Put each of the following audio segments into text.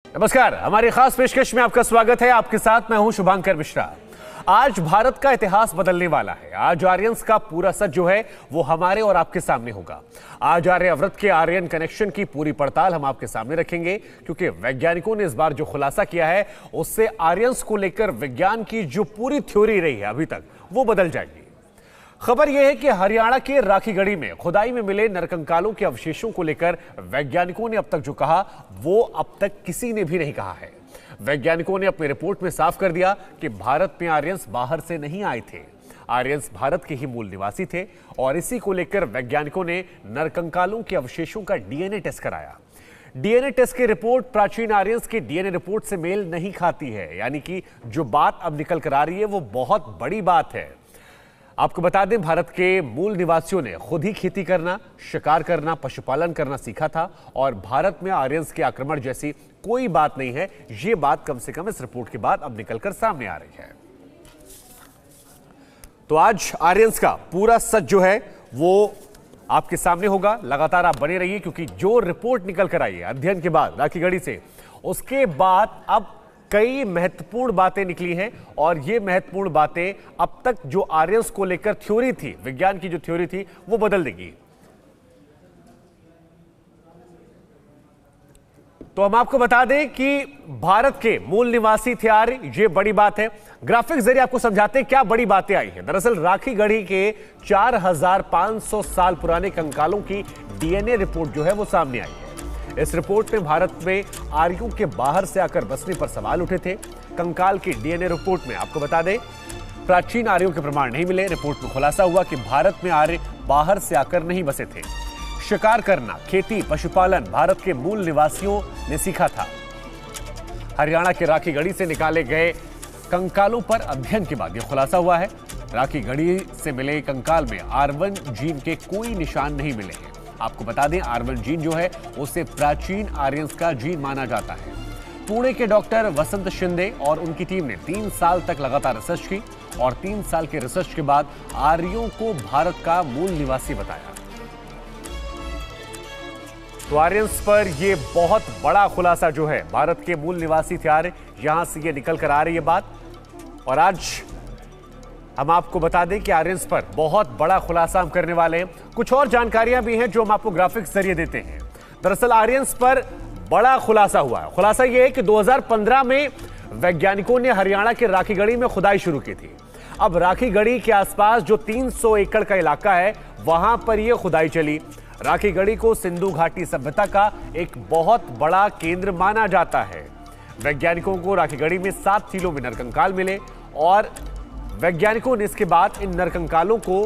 नमस्कार, हमारी खास पेशकश में आपका स्वागत है। आपके साथ मैं हूं शुभांकर मिश्रा। आज भारत का इतिहास बदलने वाला है। आज आर्यंस का पूरा सच जो है वो हमारे और आपके सामने होगा। आज आर्यव्रत के आर्यन कनेक्शन की पूरी पड़ताल हम आपके सामने रखेंगे, क्योंकि वैज्ञानिकों ने इस बार जो खुलासा किया है उससे आर्यंस को लेकर विज्ञान की जो पूरी थ्योरी रही है अभी तक वो बदल जाएगी। खबर यह है कि हरियाणा के राखीगढ़ी में खुदाई में मिले नरकंकालों के अवशेषों को लेकर वैज्ञानिकों ने अब तक जो कहा वो अब तक किसी ने भी नहीं कहा है। वैज्ञानिकों ने अपनी रिपोर्ट में साफ कर दिया कि भारत में आर्यंस बाहर से नहीं आए थे। आर्यंस भारत के ही मूल निवासी थे और इसी को लेकर वैज्ञानिकों ने नरकंकालों के अवशेषों का डीएनए टेस्ट कराया। डीएनए टेस्ट की रिपोर्ट प्राचीन आर्यंस की डीएनए रिपोर्ट से मेल नहीं खाती है, यानी कि जो बात अब निकल कर आ रही है वो बहुत बड़ी बात है। आपको बता दें, भारत के मूल निवासियों ने खुद ही खेती करना, शिकार करना, पशुपालन करना सीखा था और भारत में आर्यंस के आक्रमण जैसी कोई बात नहीं है। यह बात कम से कम इस रिपोर्ट के बाद अब निकलकर सामने आ रही है। तो आज आर्यंस का पूरा सच जो है वो आपके सामने होगा। लगातार आप बने रहिए, क्योंकि जो रिपोर्ट निकल कर आई है अध्ययन के बाद राखीगढ़ी से, उसके बाद अब कई महत्वपूर्ण बातें निकली हैं और ये महत्वपूर्ण बातें अब तक जो आर्यंस को लेकर थ्योरी थी, विज्ञान की जो थ्योरी थी, वो बदल देगी। तो हम आपको बता दें कि भारत के मूल निवासी थे आर्य, ये बड़ी बात है। ग्राफिक्स जरिए आपको समझाते हैं क्या बड़ी बातें आई हैं। दरअसल राखीगढ़ी के 4500 साल पुराने कंकालों की डीएनए रिपोर्ट जो है वो सामने आई है। इस रिपोर्ट में भारत में आर्यों के बाहर से आकर बसने पर सवाल उठे थे। कंकाल की डीएनए रिपोर्ट में आपको बता दें प्राचीन आर्यों के प्रमाण नहीं मिले। रिपोर्ट में खुलासा हुआ कि भारत में आर्य बाहर से आकर नहीं बसे थे। शिकार करना, खेती, पशुपालन भारत के मूल निवासियों ने सीखा था। हरियाणा के राखीगढ़ी से निकाले गए कंकालों पर अध्ययन के बाद यह खुलासा हुआ है। राखीगढ़ी से मिले कंकाल में R1 जीन के कोई निशान नहीं मिले हैं। आपको बता दें R1 जीन जो है उसे प्राचीन आर्यंस का जीन माना जाता है। पुणे के डॉक्टर वसंत शिंदे और उनकी टीम ने 3 साल तक लगातार रिसर्च की और 3 साल के रिसर्च के बाद आर्यों को भारत का मूल निवासी बताया। तो आर्यंस पर यह बहुत बड़ा खुलासा जो है, भारत के मूल निवासी थे आर्य, यहां से यह निकल कर आ रही है बात। और आज हम आपको बता दें कि आर्यंस पर बहुत बड़ा खुलासा हम करने वाले हैं। कुछ और जानकारियां भी हैं जो हम आपको ग्राफिक्स जरिए देते हैं। दरअसल आर्यंस पर बड़ा खुलासा हुआ है। खुलासा यह है कि 2015 में वैज्ञानिकों ने हरियाणा के राखीगढ़ी में खुदाई शुरू की थी। अब राखीगढ़ी के आसपास जो 300 एकड़ का इलाका है वहां पर यह खुदाई चली। राखीगढ़ी को सिंधु घाटी सभ्यता का एक बहुत बड़ा केंद्र माना जाता है। वैज्ञानिकों को राखीगढ़ी में 7 टीलों में नरकंकाल मिले और वैज्ञानिकों ने इसके बाद इन नरकंकालों को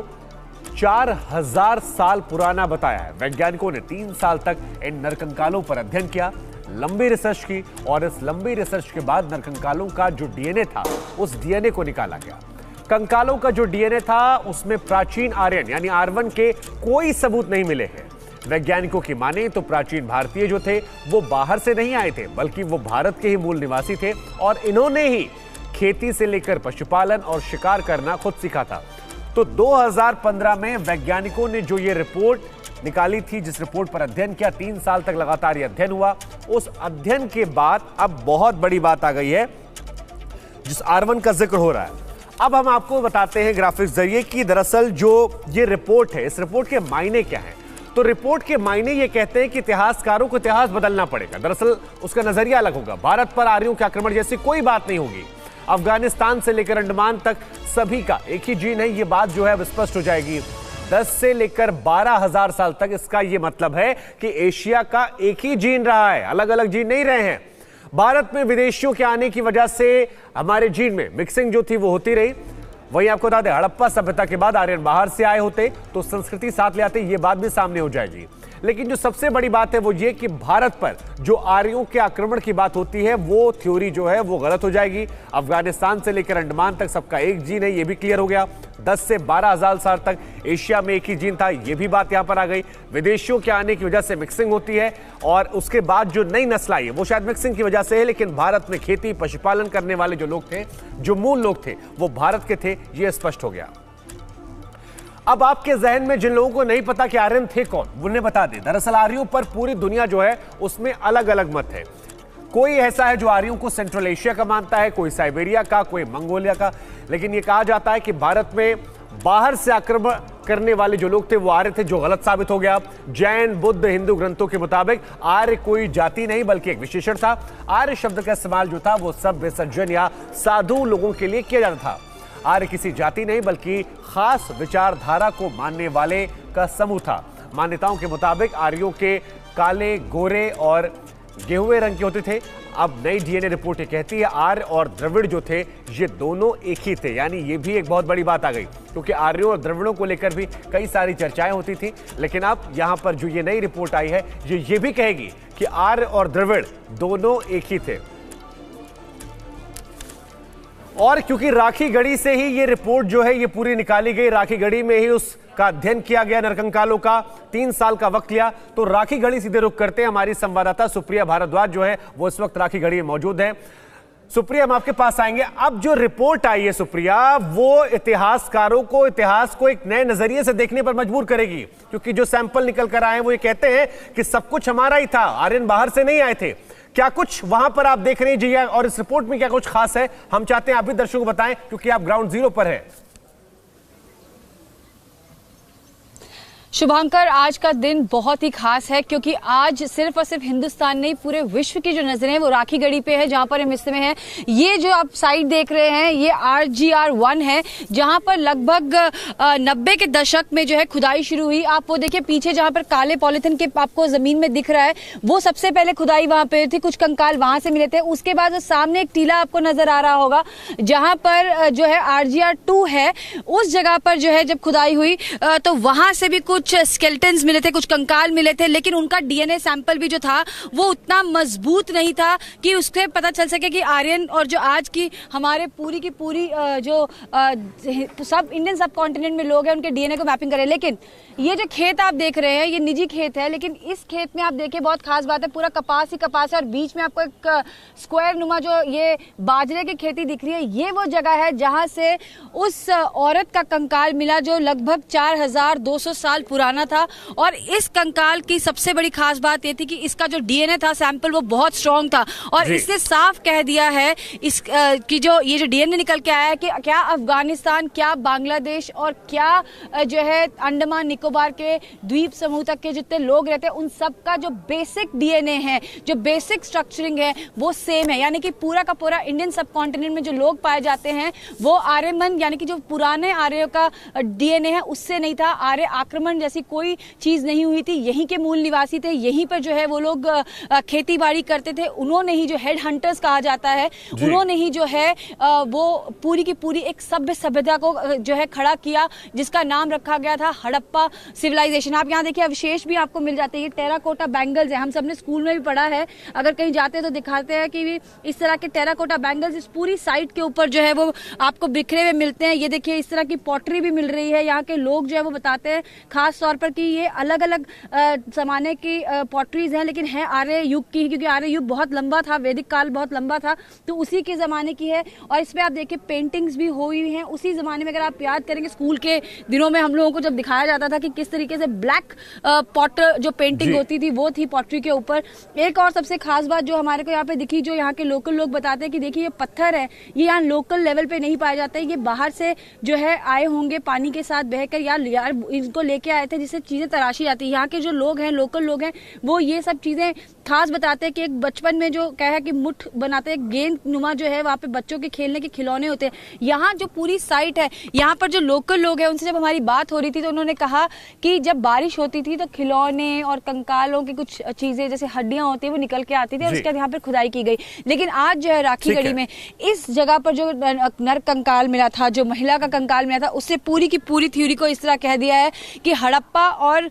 4000 साल पुराना बताया है। वैज्ञानिकों ने 3 साल तक इन नरकंकालों पर अध्ययन किया, लंबी रिसर्च की और इस लंबी रिसर्च के बाद नरकंकालों का जो डीएनए था उस डीएनए को निकाला गया। कंकालों का जो डीएनए था उसमें प्राचीन आर्यन यानी R1 के कोई सबूत नहीं मिले हैं। वैज्ञानिकों की माने तो प्राचीन भारतीय जो थे वो बाहर से नहीं आए थे, बल्कि वो भारत के ही मूल निवासी थे और इन्होंने ही खेती से लेकर पशुपालन और शिकार करना खुद सीखा था। तो 2015 में वैज्ञानिकों ने जो ये रिपोर्ट निकाली थी, जिस रिपोर्ट पर अध्ययन किया, 3 साल तक लगातार ये अध्ययन हुआ। उस अध्ययन के बाद अब बहुत बड़ी बात आ गई है जिस R1 का जिक्र हो रहा है। अब हम आपको बताते हैं ग्राफिक्स जरिए कि दरअसल जो ये रिपोर्ट है, इस रिपोर्ट के मायने क्या हैं। तो रिपोर्ट के मायने ये कहते हैं कि इतिहासकारों को इतिहास बदलना पड़ेगा। दरअसल उसका नजरिया अलग होगा। भारत पर आर्यों के आक्रमण जैसी कोई बात नहीं होगी। अफगानिस्तान से लेकर अंडमान तक सभी का एक ही जीन है, ये बात जो है अब स्पष्ट हो जाएगी। 10 से लेकर 12,000 साल तक इसका यह मतलब है कि एशिया का एक ही जीन रहा है, अलग अलग जीन नहीं रहे हैं। भारत में विदेशियों के आने की वजह से हमारे जीन में मिक्सिंग जो थी वो होती रही। वहीं आपको बता दें, हड़प्पा सभ्यता के बाद आर्यन बाहर से आए होते तो संस्कृति साथ ले आते, ये बात भी सामने हो जाएगी। लेकिन जो सबसे बड़ी बात है वो ये कि भारत पर जो आर्यों के आक्रमण की बात होती है वो थ्योरी जो है वो गलत हो जाएगी। अफगानिस्तान से लेकर अंडमान तक सबका एक जीन है, ये भी क्लियर हो गया। 10 से 12,000 साल तक एशिया में एक ही जीन था, ये भी बात यहां पर आ गई। विदेशियों के आने की वजह से मिक्सिंग होती है और उसके बाद जो नई नस्ल आई है वो शायद मिक्सिंग की वजह से है, लेकिन भारत में खेती पशुपालन करने वाले जो लोग थे, जो मूल लोग थे, वो भारत के थे, ये स्पष्ट हो गया। अब आपके जहन में जिन लोगों को नहीं पता कि आर्यन थे कौन, उन्हें बता दें। दरअसल आर्यों पर पूरी दुनिया जो है उसमें अलग अलग मत है। कोई ऐसा है जो आर्यों को सेंट्रल एशिया का मानता है, कोई साइबेरिया का, कोई मंगोलिया का, लेकिन यह कहा जाता है कि भारत में बाहर से आक्रमण करने वाले जो लोग थे वो आर्य थे, जो गलत साबित हो गया। जैन, बुद्ध, हिंदू ग्रंथों के मुताबिक आर्य कोई जाति नहीं बल्कि एक विशेषण था। आर्य शब्द का इस्तेमाल जो था वो सभ्य, सज्जन या साधु लोगों के लिए किया जाता था। आर्य किसी जाति नहीं बल्कि खास विचारधारा को मानने वाले का समूह था। मान्यताओं के मुताबिक आर्यों के काले, गोरे और गेहुए रंग के होते थे। अब नई डीएनए रिपोर्ट ये कहती है आर्य और द्रविड़ जो थे ये दोनों एक ही थे, यानी ये भी एक बहुत बड़ी बात आ गई, क्योंकि आर्यों और द्रविड़ों को लेकर भी कई सारी चर्चाएं होती थी। लेकिन अब यहां पर जो ये नई रिपोर्ट आई है ये भी कहेगी कि आर्य और द्रविड़ दोनों एक ही थे। और क्योंकि राखी गढ़ी से ही ये रिपोर्ट जो है ये पूरी निकाली गई, राखी गढ़ी में ही उसका अध्ययन किया गया, नरकंकालों का 3 साल का वक्त लिया, तो राखी गढ़ी सीधे रुख करते हैं। हमारी संवाददाता सुप्रिया भारद्वाज जो है वो इस वक्त राखी गढ़ी में मौजूद है। सुप्रिया, हम आपके पास आएंगे। अब जो रिपोर्ट आई है सुप्रिया, वो इतिहासकारों को, इतिहास को एक नए नजरिए से देखने पर मजबूर करेगी, क्योंकि जो सैंपल निकल कर आए हैं वो ये कहते हैं कि सब कुछ हमारा ही था, आर्यन बाहर से नहीं आए थे। क्या कुछ वहां पर आप देख रहे हैं जी, और इस रिपोर्ट में क्या कुछ खास है, हम चाहते हैं आप भी दर्शकों को बताएं, क्योंकि आप ग्राउंड जीरो पर हैं। शुभांकर, आज का दिन बहुत ही खास है, क्योंकि आज सिर्फ और सिर्फ हिंदुस्तान नहीं, पूरे विश्व की जो नजरें हैं वो राखी गढ़ी पे है, जहां पर हम इस समय हैं। ये जो आप साइट देख रहे हैं ये RGR-1 है, जहां पर लगभग 90 के दशक में जो है खुदाई शुरू हुई। आप वो देखिए पीछे जहां पर काले पॉलिथीन के आपको जमीन में दिख रहा है, वो सबसे पहले खुदाई वहां पे थी, कुछ कंकाल वहां से मिले थे। उसके बाद सामने एक टीला आपको नजर आ रहा होगा, जहां पर जो है RGR-2 है, उस जगह पर जो है जब खुदाई हुई तो वहां से भी कुछ स्केलेटन्स मिले थे, कुछ कंकाल मिले थे, लेकिन उनका डीएनए सैंपल भी जो था वो उतना मजबूत नहीं था कि उससे पता चल सके कि आर्यन और जो आज की हमारे पूरी की पूरी जो सब इंडियन सब कॉन्टिनेंट में लोग हैं उनके डीएनए को मैपिंग करें। लेकिन ये जो खेत आप देख रहे हैं ये निजी खेत है, लेकिन इस खेत में आप देखिए बहुत खास बात है, पूरा कपास ही कपास है और बीच में आपको एक स्क्वायर नुमा जो ये बाजरे की खेती दिख रही है, ये वो जगह है जहां से उस औरत का कंकाल मिला जो लगभग 4200 साल पुराना था। और इस कंकाल की सबसे बड़ी खास बात यह थी कि इसका जो डीएनए था सैंपल वो बहुत स्ट्रांग था, और इसने साफ कह दिया है इस कि जो ये जो डीएनए निकल के आया है कि क्या अफगानिस्तान, क्या बांग्लादेश और क्या जो है अंडमान निकोबार के द्वीप समूह तक के जितने लोग रहते हैं उन सब का जो बेसिक डीएनए है, जो बेसिक स्ट्रक्चरिंग है वो सेम है। यानी कि पूरा का पूरा इंडियन सब कॉन्टिनेंट में जो लोग पाए जाते हैं वो आर्यमन यानी कि जो पुराने आर्यों का डीएनए है उससे नहीं था। आर्य आक्रमण जैसी कोई चीज नहीं हुई थी, यहीं के मूल निवासी थे, यहीं पर जो है वो लोग खेती बाड़ी करते थे। उन्होंने ही जो हेड हंटर्स कहा जाता है, उन्होंने ही जो है वो पूरी की पूरी एक सभ्यता को जो है खड़ा किया, जिसका नाम रखा गया था हड़प्पा सिविलाइजेशन। आप यहाँ देखिए अवशेष भी आपको मिल जाते हैं, ये टेराकोटा बैंगल्स है, हम सबने स्कूल में भी पढ़ा है, अगर कहीं जाते हैं तो दिखाते हैं कि इस तरह के टेराकोटा बैंगल्स इस पूरी साइट के ऊपर जो है वो आपको बिखरे हुए मिलते हैं। ये देखिए इस तरह की पॉटरी भी मिल रही है, यहाँ के लोग जो है वो बताते हैं खास तौर पर कि ये अलग अलग जमाने की पॉटरीज हैं, लेकिन है आर्य युग की, क्योंकि आर्य युग बहुत लंबा था, वैदिक काल बहुत लंबा था, तो उसी के जमाने की है। और इसमें आप देखिए पेंटिंग्स भी हुई हुई हैं उसी जमाने में। अगर आप याद करेंगे स्कूल के दिनों में हम लोगों को जब दिखाया जाता था कि किस तरीके से ब्लैक पॉटर जो पेंटिंग होती थी वो थी पॉटरी के ऊपर। एक और सबसे खास बात जो हमारे को यहाँ पे दिखी, जो यहाँ के लोकल लोग बताते हैं कि देखिए ये पत्थर है, ये यहाँ लोकल लेवल पे नहीं पाए जाते, ये बाहर से जो है आए होंगे पानी के साथ बहकर, यार इनको लेके आए थे जिससे चीजें तराशी जाती है। यहाँ के जो लोग हैं, लोकल लोग हैं, वो ये सब चीजें खास बताते हैं कि एक बचपन में जो क्या है कि मुठ बनाते हैं, गेंद नुमा जो है वहाँ पे बच्चों के खेलने के खिलौने होते हैं। यहाँ जो पूरी साइट है, यहाँ पर जो लोकल लोग हैं उनसे जब हमारी बात हो रही थी तो उन्होंने कहा कि जब बारिश होती थी तो खिलौने और कंकालों की कुछ चीजें जैसे हड्डियां होती है वो निकल के आती थी और उसके बाद यहाँ पर खुदाई की गई। लेकिन आज जो है राखी गढ़ी में इस जगह पर जो नर कंकाल मिला था, जो महिला का कंकाल मिला था, उससे पूरी की पूरी थ्योरी को इस तरह कह दिया है कि हड़प्पा और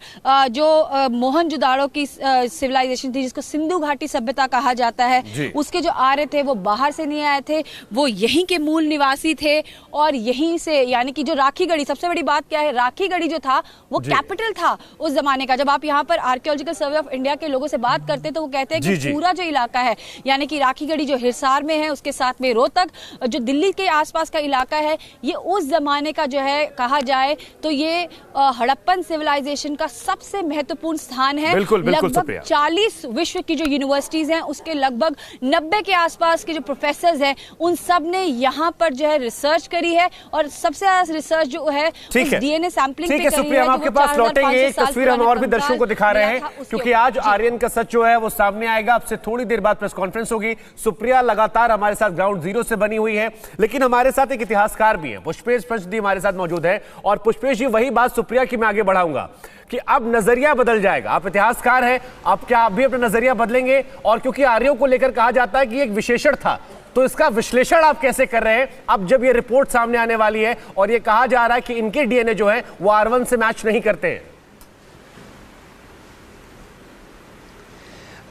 जो मोहनजोदाड़ो की सिविलाइजेशन थी, जिसको सिंधु घाटी सभ्यता कहा जाता है, उसके जो आर्य थे वो बाहर से नहीं आए थे, वो यहीं के मूल निवासी थे। और यहीं से यानी कि जो राखी गढ़ी, सबसे बड़ी बात क्या है, राखी गढ़ी जो था वो कैपिटल था उस जमाने का। जब आप यहाँ पर आर्कियोलॉजिकल सर्वे ऑफ इंडिया के लोगों से बात करते हैं तो वो कहते हैं कि पूरा जो इलाका है यानी कि राखी गढ़ी जो हिसार में है, उसके साथ में रोहतक जो दिल्ली के आसपास का इलाका है, ये उस जमाने का जो है कहा जाए तो ये हड़प्पन इंडियन सिविलाइजेशन का सबसे महत्वपूर्ण स्थान है। बिल्कुल, बिल्कुल, लगभग 40 विश्व की जो यूनिवर्सिटीज हैं उसके लगभग 90 के आसपास के जो प्रोफेसर हैं उन सब ने यहाँ पर जो है रिसर्च करी है और सबसे ज्यादा रिसर्च जो है डीएनए सैंपलिंग पे करी है। सुप्रिया, हम आपके पास लौटेंगे। एक तस्वीर हम और भी दर्शकों को दिखा रहे हैं क्योंकि आज आर्यन का सच जो है वो सामने आएगा। अब से थोड़ी देर बाद प्रेस कॉन्फ्रेंस होगी। सुप्रिया लगातार हमारे साथ ग्राउंड जीरो से बनी हुई है, लेकिन हमारे साथ एक इतिहासकार भी है, पुष्पेश पंचदी हमारे साथ मौजूद है। और पुष्पेश जी, वही बात सुप्रिया की मैं आगे बढ़ाऊंगा कि अब नजरिया बदल जाएगा। आप इतिहासकार हैं, आप क्या आप भी अपना नजरिया बदलेंगे? और क्योंकि आर्यों को लेकर कहा जाता है कि एक विशेषण था, तो इसका विश्लेषण आप कैसे कर रहे हैं अब जब ये रिपोर्ट सामने आने वाली है और ये कहा जा रहा है कि इनके डीएनए जो है वो R1 से मैच नहीं करते हैं?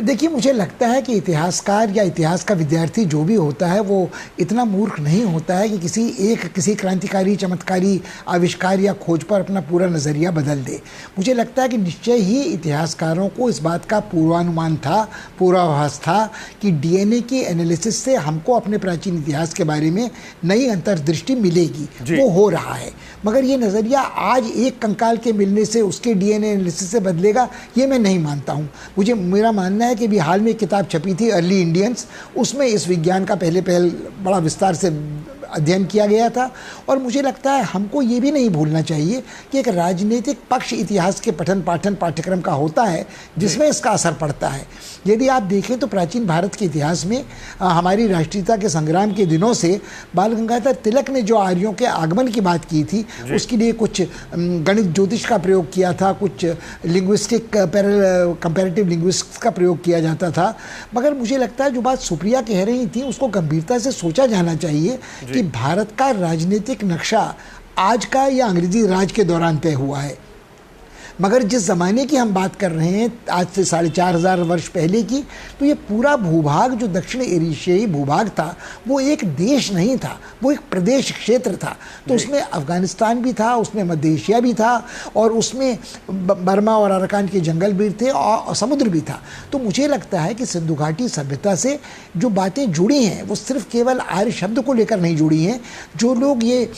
देखिए, मुझे लगता है कि इतिहासकार या इतिहास का विद्यार्थी जो भी होता है वो इतना मूर्ख नहीं होता है कि किसी क्रांतिकारी चमत्कारी आविष्कार या खोज पर अपना पूरा नज़रिया बदल दे। मुझे लगता है कि निश्चय ही इतिहासकारों को इस बात का पूर्वानुमान था, पूर्वाभास था कि डीएनए के एनालिसिस से हमको अपने प्राचीन इतिहास के बारे में नई अंतर्दृष्टि मिलेगी। वो हो रहा है, मगर ये नज़रिया आज एक कंकाल के मिलने से उसके डीएनए एनालिसिस से बदलेगा, ये मैं नहीं मानता हूँ। मेरा मानना है कि भी हाल में एक किताब छपी थी अर्ली इंडियंस, उसमें इस विज्ञान का पहले बड़ा विस्तार से अध्ययन किया गया था। और मुझे लगता है हमको ये भी नहीं भूलना चाहिए कि एक राजनीतिक पक्ष इतिहास के पठन पाठन पाठ्यक्रम का होता है जिसमें इसका असर पड़ता है। यदि आप देखें तो प्राचीन भारत के इतिहास में हमारी राष्ट्रीयता के संग्राम के दिनों से बाल गंगाधर तिलक ने जो आर्यों के आगमन की बात की थी उसके लिए कुछ गणित ज्योतिष का प्रयोग किया था, कुछ लिंग्विस्टिक कंपैरेटिव लिंग्विस्टिक्स का प्रयोग किया जाता था। मगर मुझे लगता है जो बात सुप्रिया कह रही थी उसको गंभीरता से सोचा जाना चाहिए कि भारत का राजनीतिक नक्शा आज का या अंग्रेजी राज के दौरान तय हुआ है, मगर जिस ज़माने की हम बात कर रहे हैं आज से 4500 वर्ष पहले की, तो ये पूरा भूभाग जो दक्षिण एशियाई भूभाग था वो एक देश नहीं था, वो एक प्रदेश क्षेत्र था। तो उसमें अफ़गानिस्तान भी था, उसमें मध्य एशिया भी था और उसमें बर्मा और अराकान के जंगल भी थे और समुद्र भी था। तो मुझे लगता है कि सिंधु घाटी सभ्यता से जो बातें जुड़ी हैं वो सिर्फ केवल आर्य शब्द को लेकर नहीं जुड़ी हैं। जो लोग ये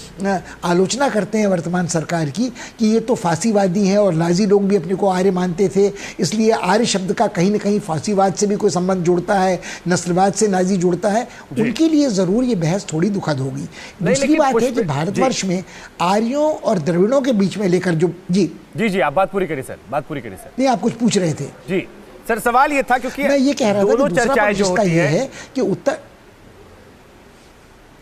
आलोचना करते हैं वर्तमान सरकार की कि ये तो फांसीवादी है और नाज़ी लोग भी अपने को आर्य मानते थे, इसलिए आर्य शब्द का कहीं ना कहीं फांसीवाद से भी कोई संबंध जुड़ता है, नस्लवाद से नाज़ी जुड़ता है, उनके लिए ज़रूर ये बहस थोड़ी दुखद होगी। दूसरी बात है कि भारतवर्ष में आर्यों और द्रविड़ों के बीच में लेकर जो जी आप बात पूरी करिए सर, बात पूरी करिए सर। नहीं, आप कुछ पूछ रहे थे। जी सर, सवाल ये था क्योंकि मैं ये कह रहा था कि चर्चाएं जो होती है कि उत्तर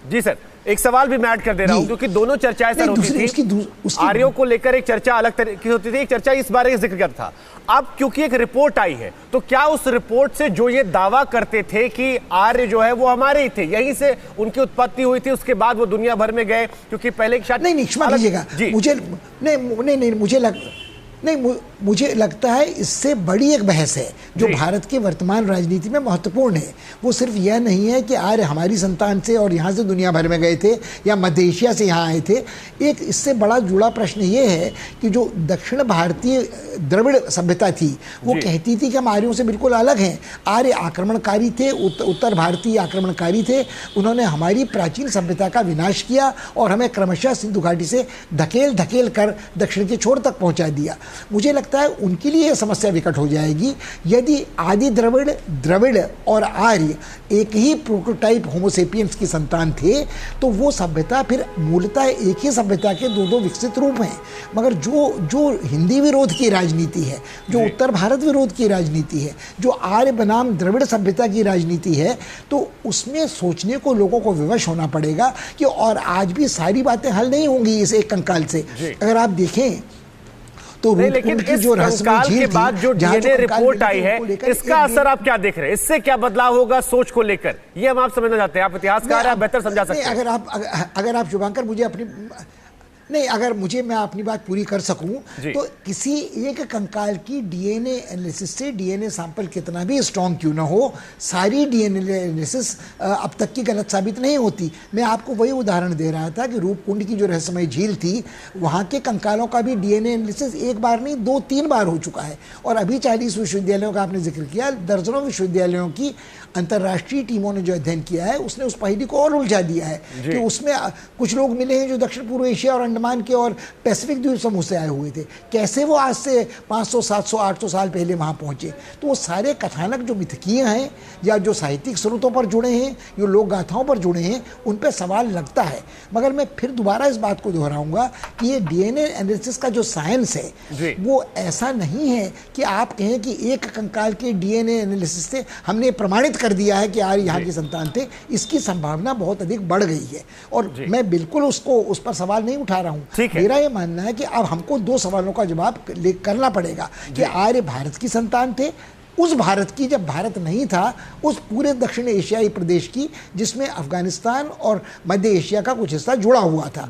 जी सर, एक सवाल भी मैं ऐड कर दे रहा हूं क्योंकि दोनों चर्चाएं सर होती थी। आर्यों को लेकर एक चर्चा अलग तरीके की होती थी, एक चर्चा इस बारे में जिक्र करता था। अब क्योंकि एक रिपोर्ट आई है तो क्या उस रिपोर्ट से जो ये दावा करते थे कि आर्य जो है वो हमारे ही थे, यहीं से उनकी उत्पत्ति हुई थी, उसके बाद वो दुनिया भर में गए, क्योंकि पहले शायद नहीं क्षमा कीजिएगा, मुझे लगता है इससे बड़ी एक बहस है जो भारत के वर्तमान राजनीति में महत्वपूर्ण है। वो सिर्फ यह नहीं है कि आर्य हमारी संतान से और यहाँ से दुनिया भर में गए थे या मध्य एशिया से यहाँ आए थे। एक इससे बड़ा जुड़ा प्रश्न ये है कि जो दक्षिण भारतीय द्रविड़ सभ्यता थी वो कहती थी कि हम आर्यों से बिल्कुल अलग हैं। आर्य आक्रमणकारी थे, उत्तर भारतीय आक्रमणकारी थे, उन्होंने हमारी प्राचीन सभ्यता का विनाश किया और हमें क्रमशः सिंधु घाटी से धकेल कर दक्षिण के छोर तक पहुँचा दिया। मुझे लगता है उनके लिए यह समस्या विकट हो जाएगी यदि आदि द्रविड़ और आर्य एक ही प्रोटोटाइप होमोसेपियंस की संतान थे, तो वो सभ्यता फिर मूलतः एक ही सभ्यता के दो विकसित रूप हैं। मगर जो हिंदी विरोध की राजनीति है, जो उत्तर भारत विरोध की राजनीति है, जो आर्य बनाम द्रविड़ सभ्यता की राजनीति है, तो उसमें सोचने को लोगों को विवश होना पड़ेगा कि और आज भी सारी बातें हल नहीं होंगी इस एक कंकाल से। अगर आप देखें तो लेकिन इस कंकाल के बाद जो डीएनए रिपोर्ट आई है इसका असर आप क्या देख रहे हैं? इससे क्या बदलाव होगा सोच को लेकर, ये हम आप समझना चाहते हैं। आप इतिहासकार हैं, आप बेहतर समझा सकते हैं। अगर आप शुभांकर मुझे मैं अपनी बात पूरी कर सकूं तो किसी एक कंकाल की डीएनए एनालिसिस से डीएनए सैंपल कितना भी स्ट्रॉन्ग क्यों ना हो, सारी डीएनए एनालिसिस अब तक की गलत साबित नहीं होती। मैं आपको वही उदाहरण दे रहा था कि रूपकुंड की जो रहस्यमय झील थी वहाँ के कंकालों का भी डीएनए एनालिसिस एक बार नहीं 2-3 बार हो चुका है। और अभी 40 विश्वविद्यालयों का आपने जिक्र किया, दर्जनों विश्वविद्यालयों की अंतर्राष्ट्रीय टीमों ने जो अध्ययन किया है उसने उस पहेली को और उलझा दिया है कि उसमें कुछ लोग मिले हैं जो दक्षिण पूर्व एशिया और अंडमान के और पैसिफिक द्वीप समूह से आए हुए थे, कैसे वो आज से 500, 700, 800 साल पहले वहाँ पहुँचे। तो वो सारे कथानक जो मिथकीय हैं या जो साहित्यिक स्रोतों पर जुड़े हैं, जो लोक गाथाओं पर जुड़े हैं, उन पर सवाल लगता है। मगर मैं फिर दोबारा इस बात को दोहराऊंगा कि ये डीएनए एनालिसिस का जो साइंस है वो ऐसा नहीं है कि आप कहें कि एक कंकाल के डीएनए एनालिसिस से हमने प्रमाणित कर दिया है कि यार यहाँ के संतान थे। इसकी संभावना बहुत अधिक बढ़ गई है और मैं बिल्कुल उस पर सवाल नहीं उठा रहा हूँ। मेरा ये मानना है कि अब हमको दो सवालों का जवाब करना पड़ेगा कि आर्य भारत की संतान थे, उस भारत की जब भारत नहीं था, उस पूरे दक्षिण एशियाई प्रदेश की जिसमें अफगानिस्तान और मध्य एशिया का कुछ हिस्सा जुड़ा हुआ था।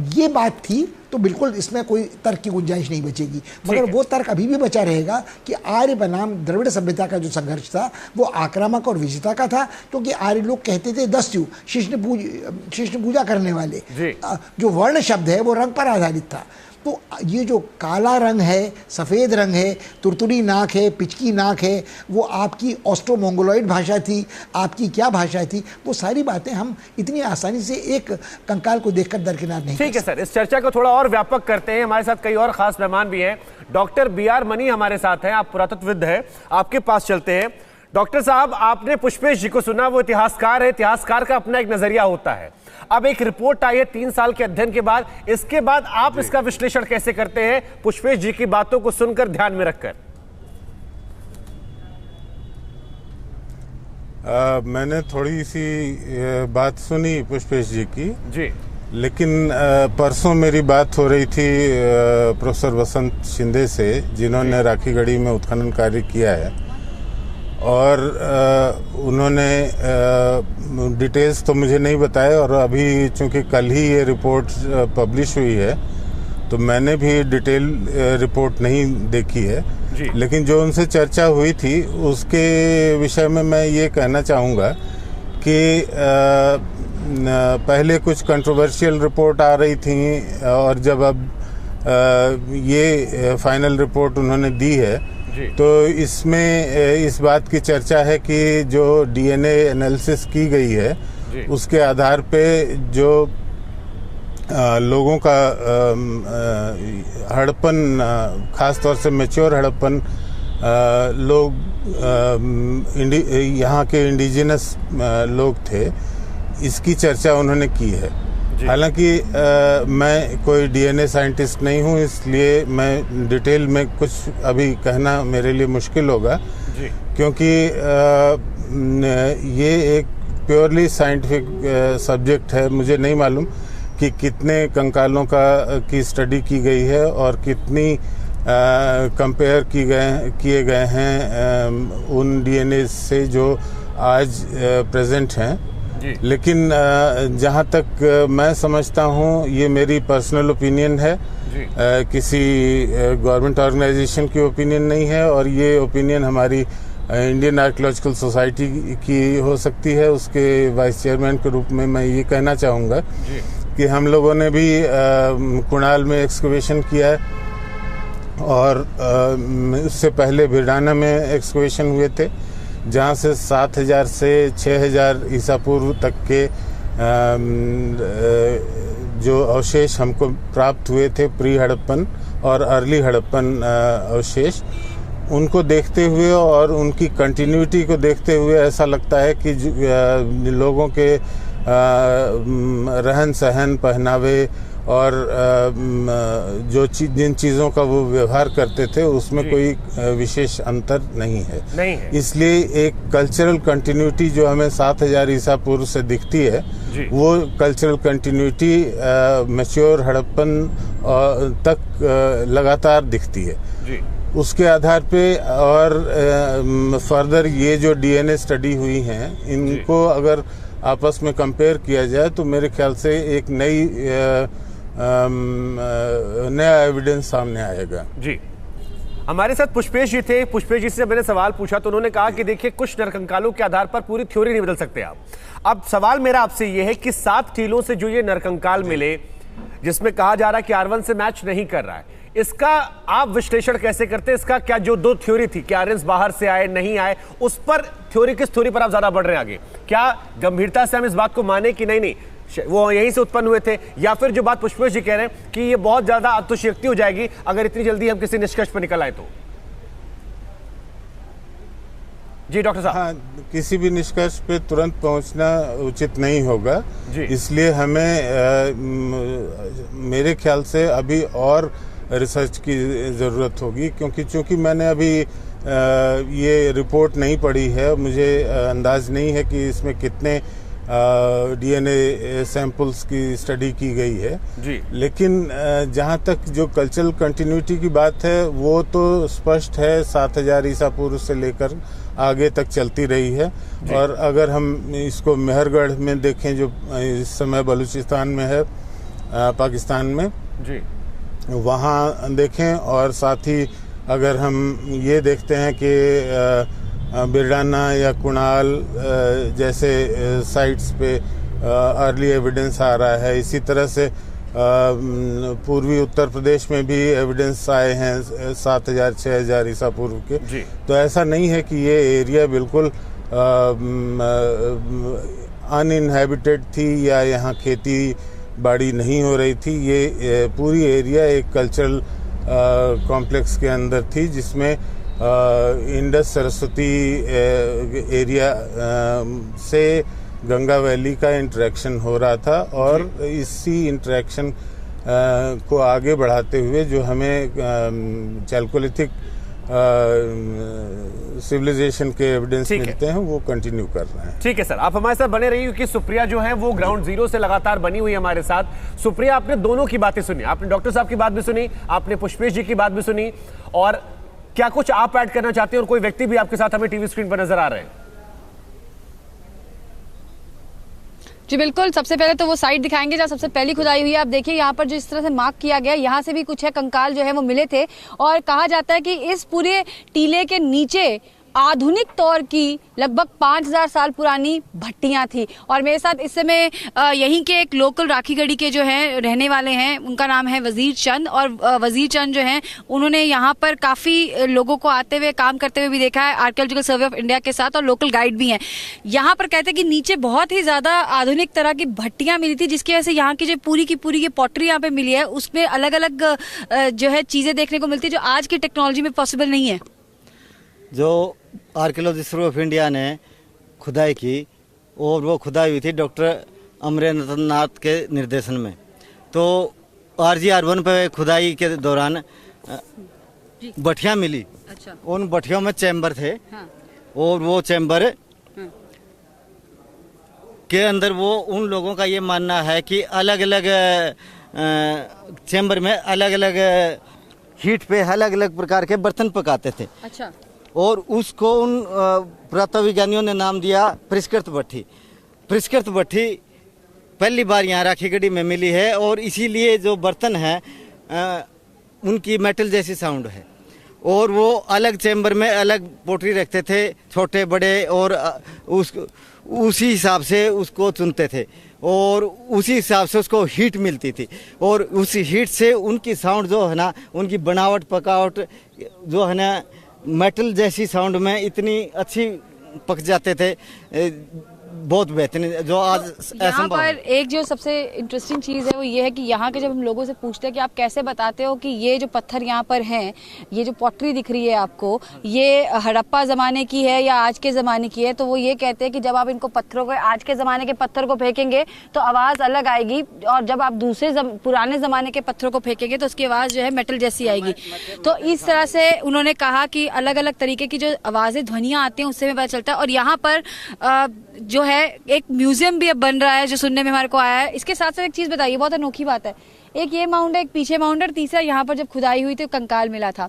ये बात थी तो बिल्कुल इसमें कोई तर्क की गुंजाइश नहीं बचेगी। मगर वो तर्क अभी भी बचा रहेगा कि आर्य बनाम द्रविड़ सभ्यता का जो संघर्ष था वो आक्रामक और विजेता का था, क्योंकि आर्य लोग कहते थे दस्यु, शिष्ण पूजा करने वाले। जो वर्ण शब्द है वो रंग पर आधारित था। तो ये जो काला रंग है, सफ़ेद रंग है, तुरतुरी नाक है, पिचकी नाक है, वो आपकी ऑस्ट्रो मोंगोलॉइड भाषा थी, आपकी क्या भाषा थी, वो सारी बातें हम इतनी आसानी से एक कंकाल को देखकर दरकिनार नहीं। ठीक है सर, इस चर्चा को थोड़ा और व्यापक करते हैं। हमारे साथ कई और खास मेहमान भी हैं। डॉक्टर BR मनी हमारे साथ हैं, आप पुरातत्वविद हैं, आपके पास चलते हैं। डॉक्टर साहब, आपने पुष्पेश जी को सुना, वो इतिहासकार है, इतिहासकार का अपना एक नजरिया होता है। अब एक रिपोर्ट आई है 3 साल के अध्ययन के बाद, इसके बाद आप इसका विश्लेषण कैसे करते हैं पुष्पेश जी की बातों को सुनकर, ध्यान में रखकर? मैंने थोड़ी सी बात सुनी पुष्पेश जी की जी, लेकिन परसों मेरी बात हो रही थी प्रोफेसर वसंत शिंदे से, जिन्होंने राखीगढ़ी में उत्खनन कार्य किया है, और उन्होंने डिटेल्स तो मुझे नहीं बताए। और अभी चूंकि कल ही ये रिपोर्ट पब्लिश हुई है तो मैंने भी डिटेल रिपोर्ट नहीं देखी है, लेकिन जो उनसे चर्चा हुई थी उसके विषय में मैं ये कहना चाहूँगा कि पहले कुछ कंट्रोवर्शियल रिपोर्ट आ रही थी, और जब अब ये फाइनल रिपोर्ट उन्होंने दी है तो इसमें इस बात की चर्चा है कि जो डीएनए एनालिसिस की गई है उसके आधार पे जो लोगों का हड़प्पन, खास तौर से मैच्योर हड़प्पन लोग, यहाँ के इंडिजिनस लोग थे, इसकी चर्चा उन्होंने की है। हालांकि मैं कोई डीएनए साइंटिस्ट नहीं हूँ, इसलिए मैं डिटेल में कुछ अभी कहना मेरे लिए मुश्किल होगा, क्योंकि ये एक प्योरली साइंटिफिक सब्जेक्ट है। मुझे नहीं मालूम कि कितने कंकालों की स्टडी की गई है और कितनी कंपेयर किए गए हैं उन डीएनए से जो आज प्रेजेंट हैं। लेकिन जहाँ तक मैं समझता हूँ, ये मेरी पर्सनल ओपिनियन है, किसी गवर्नमेंट ऑर्गेनाइजेशन की ओपिनियन नहीं है, और ये ओपिनियन हमारी इंडियन आर्कियोलॉजिकल सोसाइटी की हो सकती है। उसके वाइस चेयरमैन के रूप में मैं ये कहना चाहूँगा कि हम लोगों ने भी कुणाल में एक्सकवेशन किया है, और उससे पहले भिडाना में एक्सकवेशन हुए थे, जहाँ से 7000 से 6000 ईसा पूर्व तक के जो अवशेष हमको प्राप्त हुए थे, प्री हड़प्पन और अर्ली हड़प्पन अवशेष, उनको देखते हुए और उनकी कंटिन्यूटी को देखते हुए ऐसा लगता है कि लोगों के रहन सहन, पहनावे और जिन चीज़ों का वो व्यवहार करते थे उसमें कोई विशेश अंतर नहीं है। इसलिए एक कल्चरल कंटिन्यूटी जो हमें 7000 ईसा पूर्व से दिखती है, वो कल्चरल कंटिन्यूटी मैच्योर हड़प्पन तक लगातार दिखती है। उसके आधार पे और फर्दर ये जो डीएनए स्टडी हुई हैं, इनको अगर आपस में कंपेयर किया जाए तो मेरे ख्याल से एक नया एविडेंस सामने आएगा। जी, हमारे साथ पुष्पेश जी थे। पुष्पेश जी से मैंने सवाल पूछा तो उन्होंने कहा कि देखिए, कुछ नरकंकालों के आधार पर पूरी थ्योरी नहीं बदल सकते आप। अब सवाल मेरा आपसे ये है कि 7 टीलों से जो ये नरकंकाल मिले, जिसमें कहा जा रहा है कि R1 से मैच नहीं कर रहा है, इसका आप विश्लेषण कैसे करते हैं? इसका क्या जो 2 थ्योरी थी कि आर्यंस बाहर से आए नहीं आए, उस पर किस थ्योरी पर आप ज्यादा बढ़ रहे हैं आगे? क्या गंभीरता से हम इस बात को माने कि नहीं वो यहीं से उत्पन्न हुए थे, या फिर जो बात पुष्पेश जी कह रहे हैं कि ये बहुत ज्यादा अतिशयोक्ति हो जाएगी अगर इतनी जल्दी हम किसी निष्कर्ष पर निकल आए तो? जी डॉक्टर साहब। हाँ, किसी भी निष्कर्ष पे तुरंत पहुंचना उचित नहीं होगा, इसलिए हमें मेरे ख्याल से अभी और रिसर्च की ज़रूरत होगी, क्योंकि चूंकि मैंने अभी ये रिपोर्ट नहीं पढ़ी है, मुझे अंदाज नहीं है कि इसमें कितने डीएनए सैंपल्स की स्टडी की गई है जी। लेकिन जहाँ तक जो कल्चरल कंटिन्यूटी की बात है वो तो स्पष्ट है, 7000 ईसा पूर्व से लेकर आगे तक चलती रही है। और अगर हम इसको मेहरगढ़ में देखें जो इस समय बलूचिस्तान में है, पाकिस्तान में जी, वहाँ देखें, और साथ ही अगर हम ये देखते हैं कि बिरडाना या कुणाल जैसे साइट्स पे अर्ली एविडेंस आ रहा है, इसी तरह से पूर्वी उत्तर प्रदेश में भी एविडेंस आए हैं 7000 6000 ईसा पूर्व के। तो ऐसा नहीं है कि ये एरिया बिल्कुल अनइनहैबिटेड थी या यहाँ खेती बाड़ी नहीं हो रही थी। ये पूरी एरिया एक कल्चरल कॉम्प्लेक्स के अंदर थी, जिसमें इंडस सरस्वती एरिया से गंगा वैली का इंटरेक्शन हो रहा था, और इसी इंटरेक्शन को आगे बढ़ाते हुए जो हमें चैल्कोलिथिक सिविलाइजेशन के एविडेंस मिलते हैं वो कंटिन्यू कर रहे हैं। ठीक है सर, आप हमारे साथ बने रहिए, क्योंकि सुप्रिया जो है वो ग्राउंड जीरो से लगातार बनी हुई है हमारे साथ। सुप्रिया, आपने दोनों की बातें सुनी, आपने डॉक्टर साहब की बात भी सुनी, आपने पुष्पेश जी की बात भी सुनी, और क्या कुछ आप ऐड करना चाहते हैं, और कोई व्यक्ति भी आपके साथ हमें टीवी स्क्रीन पर नजर आ रहे हैं? जी बिल्कुल, सबसे पहले तो वो साइट दिखाएंगे जहाँ सबसे पहली खुदाई हुई है। आप देखिए यहाँ पर जो इस तरह से मार्क किया गया, यहाँ से भी कुछ है कंकाल जो है वो मिले थे, और कहा जाता है कि इस पूरे टीले के नीचे आधुनिक तौर की लगभग 5000 साल पुरानी भट्टियां थी। और मेरे साथ इस समय यहीं के एक लोकल राखीगढ़ी के जो हैं रहने वाले हैं, उनका नाम है वजीर चंद, और वजीर चंद जो हैं उन्होंने यहाँ पर काफ़ी लोगों को आते हुए काम करते हुए भी देखा है, आर्कियोलॉजिकल सर्वे ऑफ इंडिया के साथ, और लोकल गाइड भी हैं। यहाँ पर कहते हैं कि नीचे बहुत ही ज़्यादा आधुनिक तरह की भट्टियाँ मिली थी, जिसकी वजह से यहाँ की जो पूरी की पूरी पॉटरी यहाँ पर मिली है, उसमें अलग अलग जो है चीज़ें देखने को मिलती है जो आज की टेक्नोलॉजी में पॉसिबल नहीं है। जो आर्कियोलॉजिकल सर्वे ऑफ इंडिया ने खुदाई की, और वो खुदाई हुई थी डॉक्टर अमरेंद्र नाथ के निर्देशन में। तो RGR1 पे खुदाई के दौरान भट्टियाँ मिली। अच्छा। उन भट्टियों में चैम्बर थे। हाँ। और वो चैम्बर के अंदर वो उन लोगों का ये मानना है कि अलग अलग चैम्बर में अलग अलग हीट पे अलग अलग प्रकार के बर्तन पकाते थे। अच्छा। और उसको उन पुरातत्वविज्ञानियों ने नाम दिया परिष्कृत भट्टी। परिष्कृत भट्टी पहली बार यहाँ राखीगढ़ी में मिली है, और इसीलिए जो बर्तन हैं उनकी मेटल जैसी साउंड है, और वो अलग चैम्बर में अलग पोटरी रखते थे, छोटे बड़े, और उसी हिसाब से उसको चुनते थे, और उसी हिसाब से उसको हीट मिलती थी, और उस हीट से उनकी साउंड जो है ना, उनकी बनावट पकावट जो है ना, मेटल जैसी साउंड में इतनी अच्छी पक जाते थे, बहुत बेहतरीन, जो आज यहाँ पर एक जो सबसे इंटरेस्टिंग चीज़ है वो ये है कि यहाँ के जब हम लोगों से पूछते हैं कि आप कैसे बताते हो कि ये जो पत्थर यहाँ पर हैं, ये जो पॉटरी दिख रही है आपको, ये हड़प्पा ज़माने की है या आज के ज़माने की है, तो वो ये कहते हैं कि जब आप इनको पत्थरों को, आज के ज़माने के पत्थर को फेंकेंगे तो आवाज़ अलग आएगी, और जब आप दूसरे पुराने ज़माने के पत्थरों को फेंकेंगे तो उसकी आवाज़ जो है मेटल जैसी आएगी। तो इस तरह से उन्होंने कहा कि अलग अलग तरीके की जो आवाज़ें, ध्वनियाँ आती हैं, उससे भी पता चलता है। और यहाँ पर जो है एक म्यूजियम भी अब बन रहा है, जो सुनने में हमारे को आया है। इसके साथ साथ एक चीज़ बताइए, बहुत अनोखी बात है, एक ये माउंट है, एक पीछे माउंट है, और तीसरा यहाँ पर जब खुदाई हुई तो कंकाल मिला था।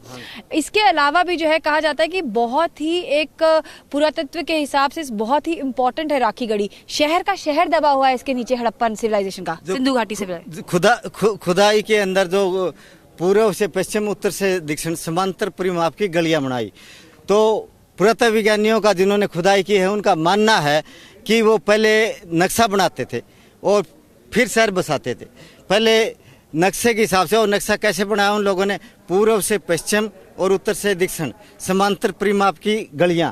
इसके अलावा भी जो है कहा जाता है कि बहुत ही एक पुरातत्व के हिसाब से बहुत ही इम्पोर्टेंट है राखीगढ़ी। शहर का शहर दबा हुआ है इसके नीचे, हड़प्पन सिविलाइजेशन का, सिंधु घाटी से। खुदाई के अंदर जो पूर्व से पश्चिम, उत्तर से दक्षिण समांतर परिमाप की गलियां बनाई, तो पुरातत्व विज्ञानियों का जिन्होंने खुदाई की है उनका मानना है कि वो पहले नक्शा बनाते थे और फिर शहर बसाते थे। पहले नक्शे के हिसाब से, और नक्शा कैसे बनाया उन लोगों ने, पूर्व से पश्चिम और उत्तर से दक्षिण समांतर परिमाप की गलियां,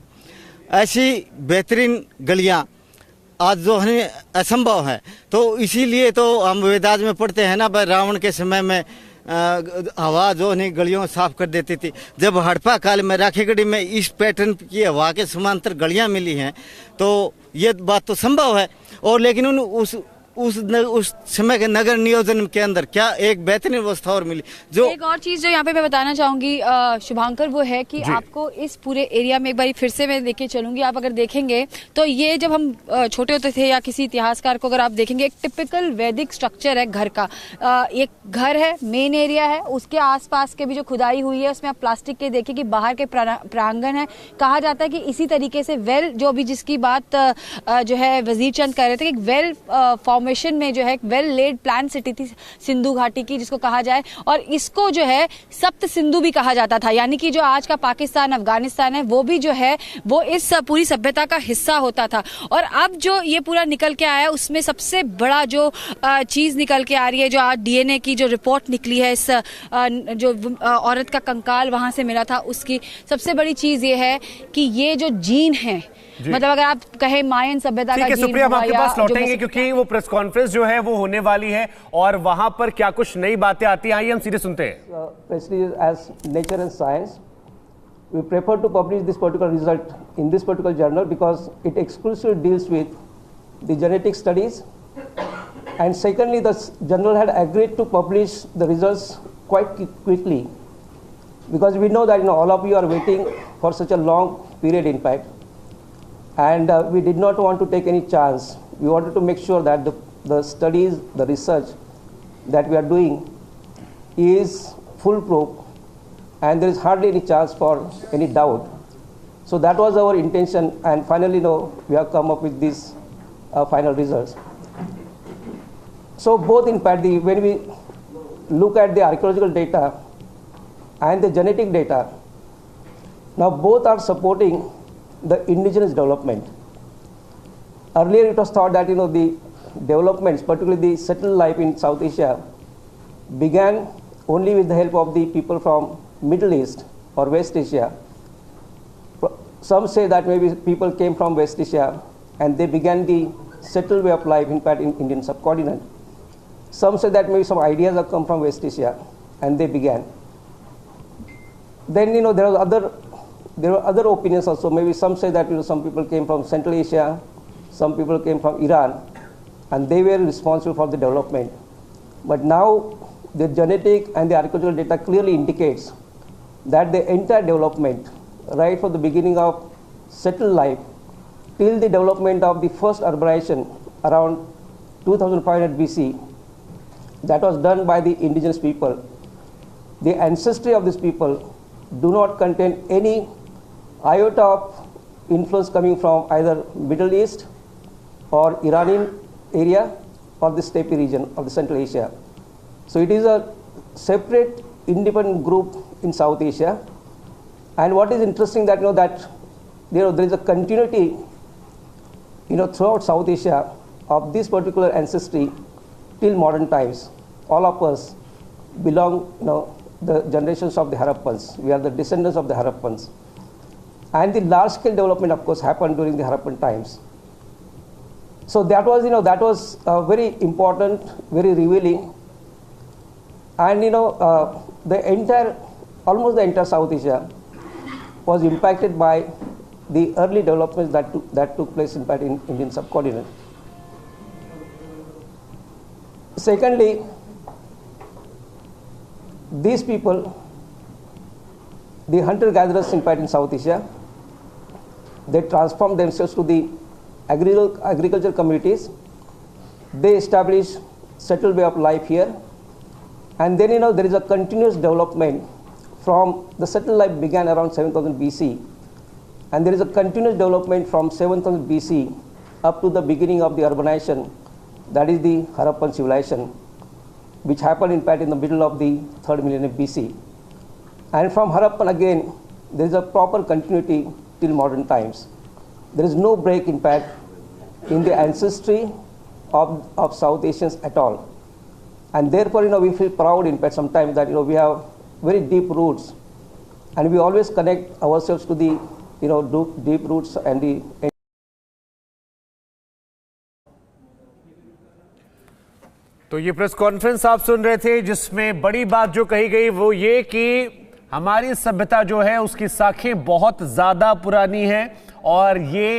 ऐसी बेहतरीन गलियां आज जो है असंभव है। तो इसीलिए तो हम वेदास में पढ़ते हैं ना, भाई रावण के समय में हवा जो है गलियों साफ कर देती थी। जब हड़प्पा काल में राखीगढ़ी में इस पैटर्न की हवा के समांतर गलियां मिली हैं तो ये बात तो संभव है। और लेकिन उस समय के नगर नियोजन के अंदर क्या एक बेहतरीन व्यवस्था और मिली। जो एक और चीज जो यहाँ पे मैं बताना चाहूंगी शुभांकर, वो है कि आपको इस पूरे एरिया में एक बार फिर से मैं लेके चलूंगी। आप अगर देखेंगे तो ये जब हम छोटे होते थे या किसी इतिहासकार को अगर आप देखेंगे, एक टिपिकल वैदिक स्ट्रक्चर है घर का। एक घर है, मेन एरिया है, उसके आसपास के भी जो खुदाई हुई है उसमें आप प्लास्टिक के देखिए कि बाहर के प्रांगण है। कहा जाता है कि इसी तरीके से वेल, जो अभी जिसकी बात जो है वजीर चंद कह रहे थे, कि वेल फॉर्मेशन में जो है एक वेल लेड प्लान सिटी थी सिंधु घाटी की, जिसको कहा जाए। और इसको जो है सप्त सिंधु भी कहा जाता था, यानी कि जो आज का पाकिस्तान अफगानिस्तान है वो भी जो है वो इस पूरी सभ्यता का हिस्सा होता था। और अब जो ये पूरा निकल के आया उसमें सबसे बड़ा जो चीज निकल के आ रही है, जो आज डीएनए की जो रिपोर्ट निकली है, इस जो औरत का कंकाल वहां से मिला था, उसकी सबसे बड़ी चीज ये है कि ये जो जीन है, मतलब अगर आप कहें मायन सभ्यता का जीन, सुप्रिया, हम आपके पास लौटेंगे क्योंकि वो प्रेस कॉन्फ्रेंस जो है वो होने वाली है और वहां पर क्या कुछ नई बातें आती हैं, आइए हम सीधे सुनते हैं। As nature and science, we prefer to publish this particular result in this particular journal because it exclusively deals with the genetic studies, and secondly the journal had agreed to publish the results quite quickly because we know that all of you are waiting for such a long period in fact. And we did not want to take any chance. We wanted to make sure that the studies, the research that we are doing is foolproof and there is hardly any chance for any doubt. So that was our intention, and finally we have come up with these final results. So both in fact, when we look at the archaeological data and the genetic data, now both are supporting the indigenous development. Earlier it was thought that the developments, particularly the settled life in South Asia, began only with the help of the people from Middle East or West Asia. Some say that maybe people came from West Asia and they began the settled way of life in fact in Indian subcontinent. Some say that maybe some ideas have come from West Asia and they began. Then there were other opinions also. Maybe some say that some people came from Central Asia, some people came from Iran, and they were responsible for the development. But now the genetic and the archaeological data clearly indicates that the entire development, right from the beginning of settled life till the development of the first urbanization around 2500 BC, that was done by the indigenous people. The ancestry of these people do not contain any iota of influence coming from either Middle East or Iranian area or the steppe region of the Central Asia. So it is a separate independent group in South Asia. And what is interesting that that there is a continuity throughout South Asia of this particular ancestry till modern times. All of us belong the generations of the Harappans. We are the descendants of the Harappans. And the large scale development of course happened during the Harappan times. So that was very important, very revealing. And almost the entire South Asia was impacted by the early developments that took place in fact in Indian subcontinent. Secondly, these people, the hunter-gatherers in fact in South Asia, they transformed themselves to the agricultural communities. They established settled way of life here, and then there is a continuous development from the settled life began around 7000 BC, and there is a continuous development from 7000 BC up to the beginning of the urbanization, that is the Harappan civilization, which happened in fact in the middle of the 3rd millennium BC. And from Harappan again, there is a proper continuity till modern times. There is no break in fact in the ancestry of South Asians at all. And therefore we feel proud in fact sometimes that we have very deep roots, and we always connect ourselves to the deep roots and the तो ये press conference आप सुन रहे थे, जिसमें बड़ी बात जो कही गई वो ये कि हमारी सभ्यता जो है उसकी साखें बहुत ज्यादा पुरानी है और ये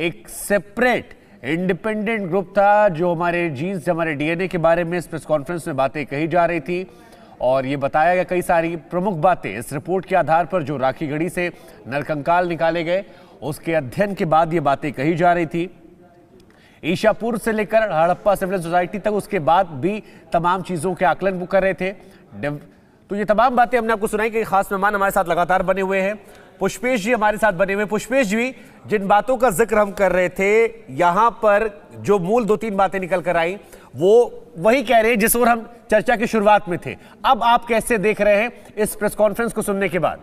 एक सेपरेट इंडिपेंडेंट ग्रुप था। जो हमारे जीन्स, हमारे डीएनए के बारे में इस प्रेस कॉन्फ्रेंस में बातें कही जा रही थी और ये बताया गया कई सारी प्रमुख बातें। इस रिपोर्ट के आधार पर जो राखी गढ़ी से नरकंकाल निकाले गए उसके अध्ययन के बाद ये बातें कही जा रही थी। ईशापुर से लेकर हड़प्पा सिविल सोसाइटी तक, उसके बाद भी तमाम चीजों के आकलन वो कर रहे थे। तो ये तमाम बातें हमने आपको सुनाई कि खास मेहमान हमारे साथ लगातार बने हुए हैं। पुष्पेश जी हमारे साथ बने हुए। पुष्पेश जी, जिन बातों का जिक्र हम कर रहे थे, यहां पर जो मूल 2-3 बातें निकल कर आई वो वही कह रहे हैं जिस ओर हम चर्चा की शुरुआत में थे। अब आप कैसे देख रहे हैं इस प्रेस कॉन्फ्रेंस को सुनने के बाद?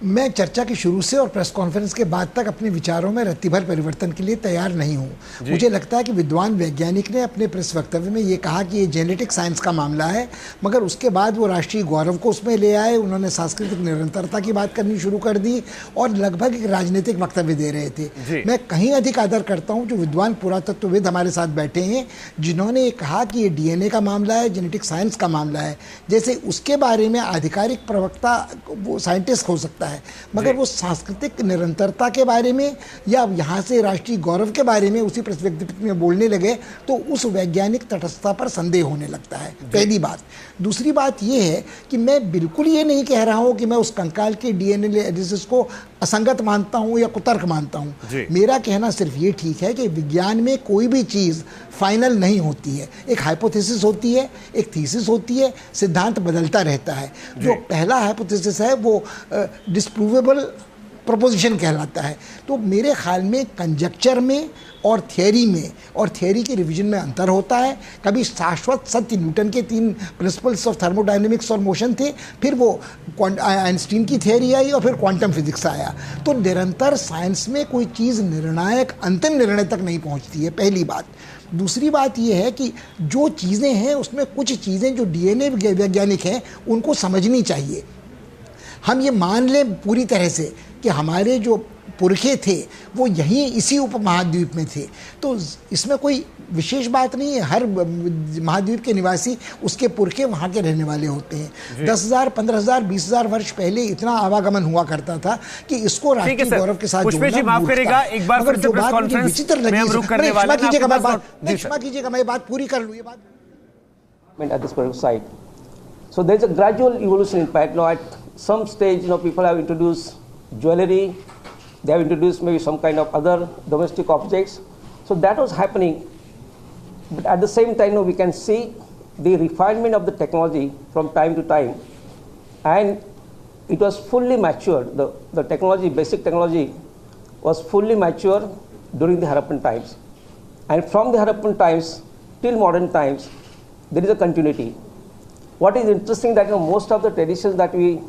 मैं चर्चा की शुरू से और प्रेस कॉन्फ्रेंस के बाद तक अपने विचारों में रत्ती भर परिवर्तन के लिए तैयार नहीं हूं। मुझे लगता है कि विद्वान वैज्ञानिक ने अपने प्रेस वक्तव्य में ये कहा कि ये जेनेटिक साइंस का मामला है, मगर उसके बाद वो राष्ट्रीय गौरव को उसमें ले आए। उन्होंने सांस्कृतिक निरंतरता की बात करनी शुरू कर दी और लगभग एक राजनीतिक वक्तव्य दे रहे थे। मैं कहीं अधिक आदर करता हूँ जो विद्वान पुरातत्वविद हमारे साथ बैठे हैं, जिन्होंने कहा कि ये डीएनए का मामला है, जेनेटिक साइंस का मामला है। जैसे उसके बारे में आधिकारिक प्रवक्ता वो साइंटिस्ट हो सकता है, मगर वो सांस्कृतिक निरंतरता के बारे में या यहाँ से राष्ट्रीय गौरव के बारे में उसी प्रेस वक्तव्य में बोलने लगे तो उस वैज्ञानिक तटस्थता पर संदेह होने लगता है, पहली बात। दूसरी बात ये है कि मैं बिल्कुल ये नहीं कह रहा हूँ कि मैं उस कंकाल के डीएनए एनालिसिस को असंगत मानता हूँ या कुतर्क मानता हूँ। मेरा कहना सिर्फ ये ठीक है कि विज्ञान में कोई भी चीज़ फाइनल नहीं होती है। एक हाइपोथेसिस होती है, एक थीसिस होती है, सिद्धांत बदलता रहता है। जो पहला हाइपोथेसिस है वो डिस्प्रूवेबल प्रोपोजिशन कहलाता है। तो मेरे ख्याल में कंजक्चर में और थियरी में और थियरी के रिवीजन में अंतर होता है। कभी शाश्वत सत्य न्यूटन के 3 प्रिंसिपल्स ऑफ थर्मोडायनेमिक्स और मोशन थे, फिर वो आइंस्टीन की थियरी आई और फिर क्वांटम फिजिक्स आया। तो निरंतर साइंस में कोई चीज़ निर्णायक अंतिम निर्णय तक नहीं पहुंचती है, पहली बात। दूसरी बात यह है कि जो चीज़ें हैं उसमें कुछ चीज़ें जो डीएनए वैज्ञानिक हैं उनको समझनी चाहिए। हम ये मान लें पूरी तरह से कि हमारे जो पुरखे थे वो यहीं इसी उपमहाद्वीप में थे, तो इसमें कोई विशेष बात नहीं है। हर महाद्वीप के निवासी उसके पुरखे वहाँ के रहने वाले होते हैं। 10,000, 15,000, 20,000 वर्ष पहले इतना आवागमन हुआ करता था कि इसको राष्ट्रीय गौरव के साथ जोड़ना माफ करिएगा, एक बार फिर से प्रेस कॉन्फ्रेंस विचित्र लगी। क्षमा कीजिएगा, मैं बात पूरी कर लूँ। ये बात at this particular site. So there is a gradual evolution in fact. Now at some stage, people have introduced jewelry, they have introduced maybe some kind of other domestic objects. So that was happening. But at the same time, we can see the refinement of the technology from time to time. And it was fully matured. The technology, basic technology, was fully mature during the Harappan times. And from the Harappan times till modern times, there is a continuity. What is interesting that most of the traditions that we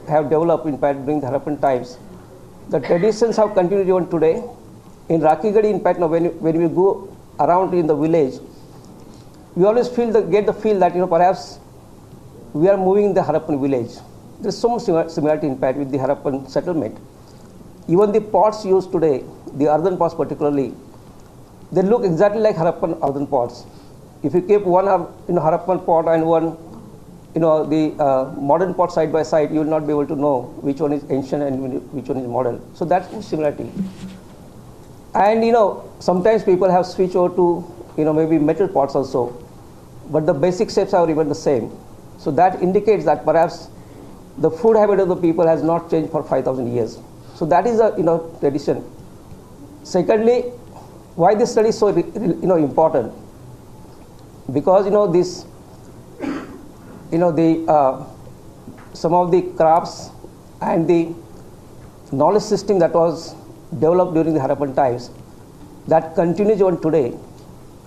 have developed in fact during the Harappan times, the traditions have continued even today. In Rakhi Gadi, in fact, when we go around in the village, we always get the feel that perhaps we are moving in the Harappan village. There is so much similarity in fact with the Harappan settlement. Even the pots used today, the earthen pots particularly, they look exactly like Harappan earthen pots. If you keep one Harappan pot and one the modern pot side by side, you will not be able to know which one is ancient and which one is modern. So that's the similarity. And sometimes people have switched over to maybe metal pots also, but the basic shapes are even the same. So that indicates that perhaps the food habit of the people has not changed for 5,000 years. So that is a tradition. Secondly, why this study is so important? Because this some of the crafts and the knowledge system that was developed during the Harappan times, that continues even today.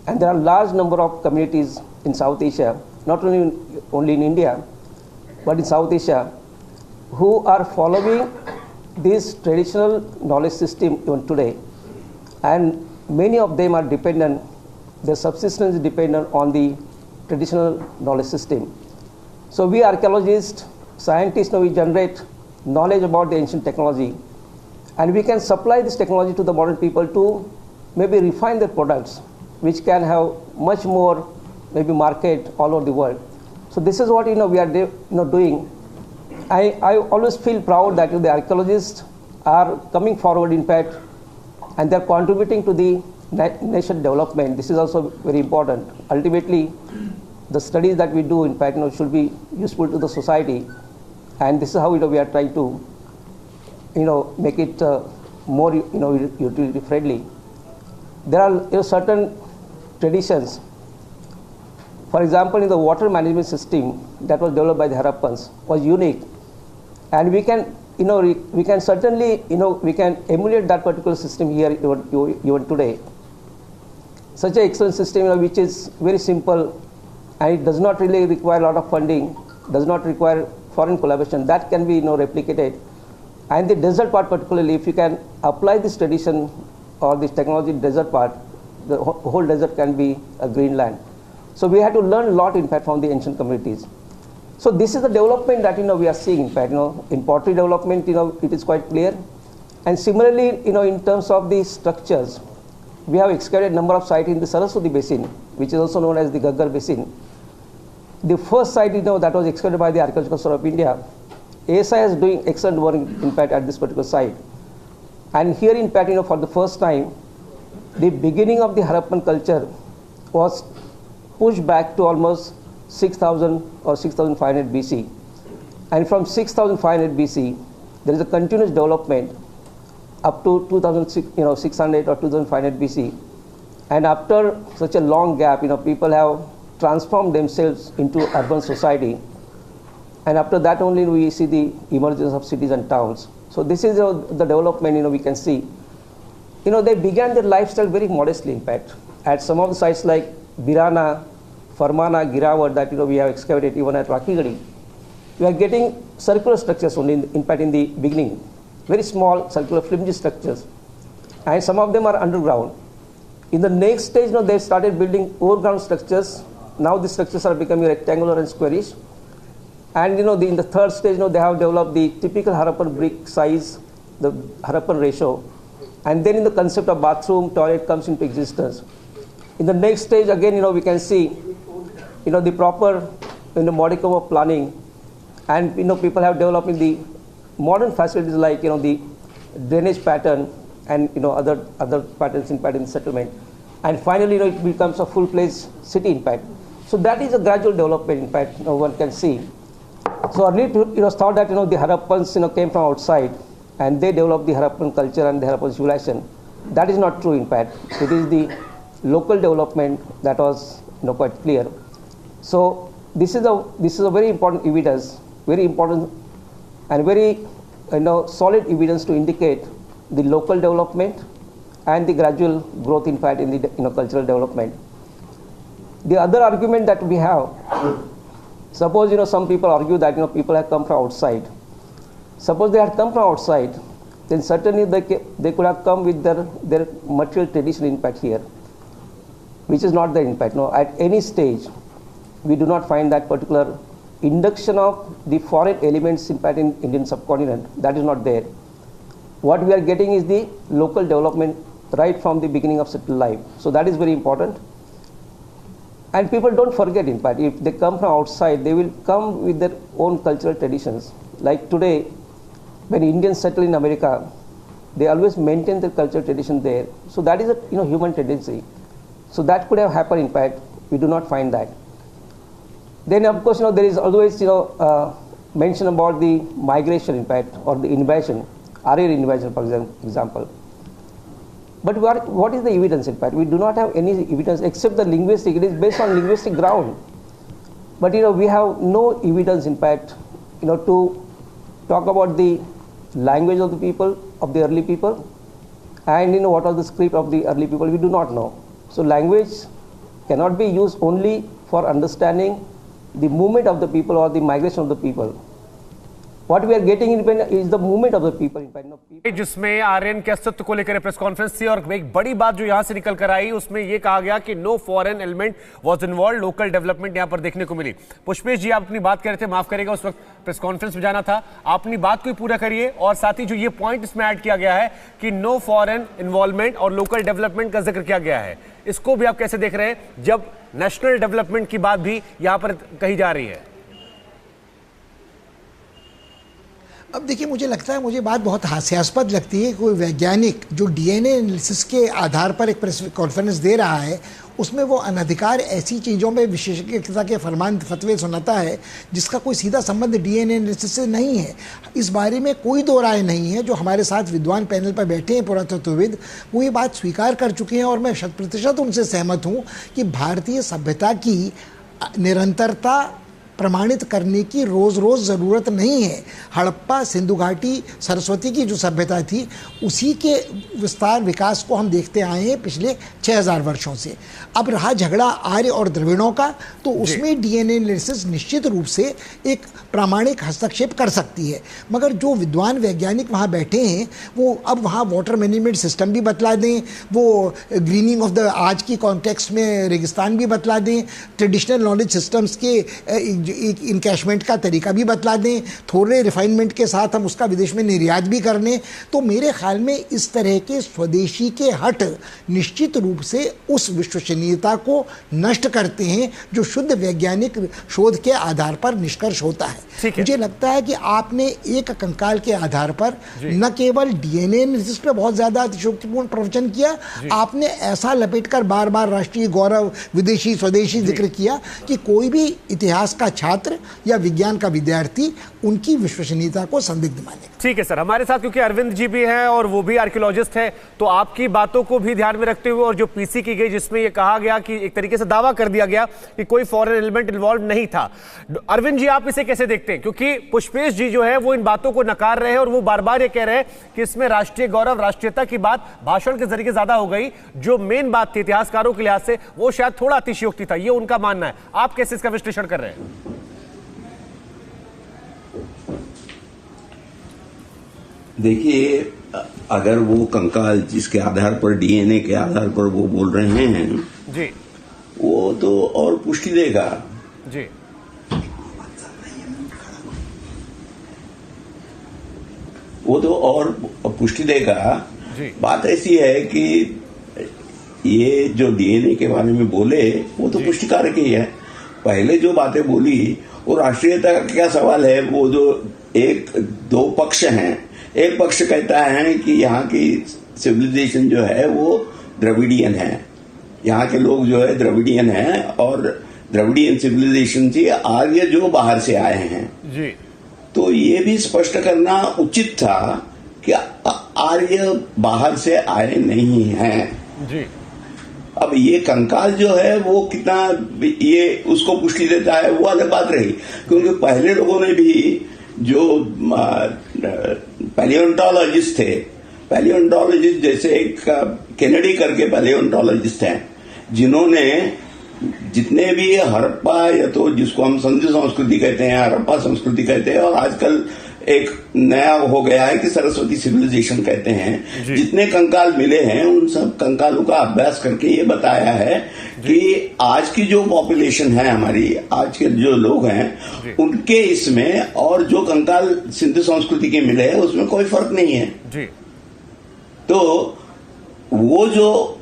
And there are large number of communities in South Asia, not only in India, but in South Asia, who are following this traditional knowledge system even today. And many of them are dependent, their subsistence is dependent on the traditional knowledge system. So we archaeologists, scientists, we generate knowledge about the ancient technology, and we can supply this technology to the modern people to maybe refine their products which can have much more maybe market all over the world. So this is what we are doing. I always feel proud that the archaeologists are coming forward, in fact, and they're contributing to the nation development. This is also very important. Ultimately, the studies that we do, in fact, should be useful to the society, and this is how we are trying to make it more utility friendly. There are certain traditions. For example, in the water management system that was developed by the Harappans was unique, and we can certainly we can emulate that particular system here even today. Such an excellent system, which is very simple, and it does not really require a lot of funding, does not require foreign collaboration. That can be replicated. And the desert part particularly, if you can apply this tradition or this technology in desert part, the whole desert can be a green land. So we had to learn a lot, in fact, from the ancient communities. So this is the development that we are seeing. In fact, in pottery development, it is quite clear. And similarly, in terms of the structures, we have excavated a number of sites in the Saraswati Basin, which is also known as the Gaggar Basin. The first site that was excavated by the Archaeological Survey of India, ASI is doing excellent work, in fact, at this particular site. And here, in fact, for the first time, the beginning of the Harappan culture was pushed back to almost 6,000 or 6,500 BC. And from 6,500 BC, there is a continuous development up to 2,600 or 2,500 BC. And after such a long gap, people have transformed themselves into urban society. And after that only we see the emergence of cities and towns. So this is the development, we can see. They began their lifestyle very modestly, in fact. At some of the sites like Birana, Farmana, Girawat that we have excavated, even at Rakhigadi, we are getting circular structures only, in fact, in the beginning. Very small, circular, flimsy structures. And some of them are underground. In the next stage, they started building overground structures. Now the structures are becoming rectangular and squarish. And in the third stage, they have developed the typical Harappan brick size, the Harappan ratio. And then the concept of bathroom, toilet comes into existence. In the next stage, again, we can see, the proper, modicum of planning. And, people have developed in the modern facilities like, the drainage pattern and, other patterns, in fact, in settlement. And finally, it becomes a full-fledged city, in fact. So that is a gradual development, in fact, one can see. So earlier, it was thought that, the Harappans, came from outside and they developed the Harappan culture and the Harappan civilization. That is not true, in fact. It is the local development that was, quite clear. So this is a very important evidence, very important and very, solid evidence to indicate the local development and the gradual growth, in fact, in the, cultural development. The other argument that we have, suppose, some people argue that, people have come from outside. Suppose they had come from outside, then certainly they could have come with their material tradition, in fact, here, which is not there, in fact. No, at any stage, we do not find that particular induction of the foreign elements, in fact, in Indian subcontinent. That is not there. What we are getting is the local development right from the beginning of settled life. So that is very important. And people don't forget, in fact, if they come from outside, they will come with their own cultural traditions. Like today, when Indians settle in America, they always maintain their cultural tradition there. So that is a human tendency. So that could have happened, in fact. We do not find that. Then, of course, there is always mention about the migration, in fact, or the invasion, Aryan invasion, for example. But what is the evidence, in fact? We do not have any evidence except the linguistic. It is based on linguistic ground. But, we have no evidence, in fact, to talk about the language of the people, of the early people, and, what was the script of the early people. We do not know. So language cannot be used only for understanding the movement of the people or the migration of the people. what we are getting independent is the movement of the people. जिसमें आर्यन के अस्तित्व को लेकर press conference थी और एक बड़ी बात जो यहां से निकल कर आई उसमें यह कहा गया कि no foreign element was involve, local development यहां पर देखने को मिली। पुष्पेश जी, आप अपनी बात कर रहे थे, माफ करेगा, उस वक्त प्रेस कॉन्फ्रेंस में जाना था, आप अपनी बात को ही पूरा करिए। और साथ ही जो ये पॉइंट इसमें ऐड किया गया है कि नो फॉरेन इन्वॉल्वमेंट और लोकल डेवलपमेंट का जिक्र किया गया है, इसको भी आप कैसे देख रहे हैं जब नेशनल डेवलपमेंट की बात भी यहां पर कही जा रही है? अब देखिए, मुझे लगता है, मुझे बात बहुत हास्यास्पद लगती है। कोई वैज्ञानिक जो डीएनए एनालिसिस के आधार पर एक प्रेस कॉन्फ्रेंस दे रहा है, उसमें वो अनधिकार ऐसी चीज़ों में विशेषज्ञता के फरमान फतवे सुनाता है जिसका कोई सीधा संबंध डीएनए एनालिसिस से नहीं है। इस बारे में कोई दो राय नहीं है। जो हमारे साथ विद्वान पैनल पर बैठे हैं पुरातत्वविद, वो ये बात स्वीकार कर चुके हैं और मैं 100% उनसे सहमत हूँ कि भारतीय सभ्यता की निरंतरता प्रमाणित करने की रोज़ रोज़ ज़रूरत नहीं है। हड़प्पा, सिंधु घाटी, सरस्वती की जो सभ्यता थी, उसी के विस्तार विकास को हम देखते आए हैं पिछले 6000 वर्षों से। अब रहा झगड़ा आर्य और द्रविड़ों का, तो उसमें डीएनए एनालिसिस निश्चित रूप से एक प्रामाणिक हस्तक्षेप कर सकती है। मगर जो विद्वान वैज्ञानिक वहाँ बैठे हैं, वो अब वहाँ वाटर मैनेजमेंट सिस्टम भी बतला दें, वो ग्रीनिंग ऑफ द आज की कॉन्टेक्स्ट में रेगिस्तान भी बतला दें, ट्रेडिशनल नॉलेज सिस्टम्स के एक इनकैशमेंट का तरीका भी बतला दें, थोड़े रिफाइनमेंट के साथ हम उसका विदेश में निर्यात भी कर लें, तो मेरे ख्याल में इस तरह के स्वदेशी के हट निश्चित रूप से उस विश्वसनीयता को नष्ट करते हैं जो शुद्ध वैज्ञानिक शोध के आधार पर निष्कर्ष होता है। मुझे लगता है कि आपने एक कंकाल के आधार पर न केवल डीएनए एनालिसिस पे बहुत ज्यादा अतिशयोक्तिपूर्ण प्रवचन किया, आपने ऐसा लपेटकर बार बार राष्ट्रीय गौरव, विदेशी स्वदेशी जिक्र किया कि कोई भी इतिहास का छात्र या विज्ञान का विद्यार्थी उनकी विश्वसनीयता को संदिग्ध मानेगा। ठीक है सर, हमारे साथ क्योंकि अरविंद जी भी हैं और वो भी आर्कियोलॉजिस्ट हैं, तो आपकी बातों को भी ध्यान में रखते हुए और जो पीसी की गई जिसमें यह कहा गया कि एक तरीके से दावा कर दिया गया कि कोई फॉरेन एलिमेंट इन्वॉल्व नहीं था, अरविंद जी आप इसे कैसे देखते हैं? क्योंकि पुष्पेश जी जो है वो इन बातों को नकार रहे हैं और वो बार बार ये कह रहे हैं कि इसमें राष्ट्रीय गौरव, राष्ट्रीयता की बात भाषण के जरिए ज्यादा हो गई, जो मेन बात थी इतिहासकारों के लिहाज से वो शायद थोड़ा अतिशयोक्ति था, ये उनका मानना है। आप कैसे इसका विश्लेषण कर रहे हैं? देखिए, अगर वो कंकाल जिसके आधार पर डीएनए के आधार पर वो बोल रहे हैं जी, वो तो और पुष्टि देगा जी, वो तो और पुष्टि देगा जी। बात ऐसी है कि ये जो डीएनए के बारे में बोले वो तो पुष्टि कारक ही है। पहले जो बातें बोली वो राष्ट्रीयता का क्या सवाल है? वो जो एक दो पक्ष हैं, एक पक्ष कहता है कि यहाँ की सिविलाइजेशन जो है वो द्रविडियन है, यहाँ के लोग जो है द्रविडियन है और द्रविडियन सिविलाइजेशन से आर्य जो बाहर से आए हैं जी। तो ये भी स्पष्ट करना उचित था कि आर्य बाहर से आए नहीं हैं जी। अब ये कंकाल जो है वो कितना ये उसको पुष्टि देता है वो अलग बात रही, क्योंकि पहले लोगों ने भी जो पैलियोंटोलॉजिस्ट थे, पैलियोंटोलॉजिस्ट जैसे एक केनेडी करके पैलियोंटोलॉजिस्ट हैं, जिन्होंने जितने भी हड़प्पा या तो जिसको हम सिंधु संस्कृति कहते हैं, हड़प्पा संस्कृति कहते हैं और आजकल एक नया हो गया है कि सरस्वती सिविलाइजेशन कहते हैं, जितने कंकाल मिले हैं उन सब कंकालों का अभ्यास करके ये बताया है कि आज की जो पॉपुलेशन है हमारी, आज के जो लोग हैं उनके इसमें और जो कंकाल सिंधु संस्कृति के मिले हैं उसमें कोई फर्क नहीं है जी। तो वो जो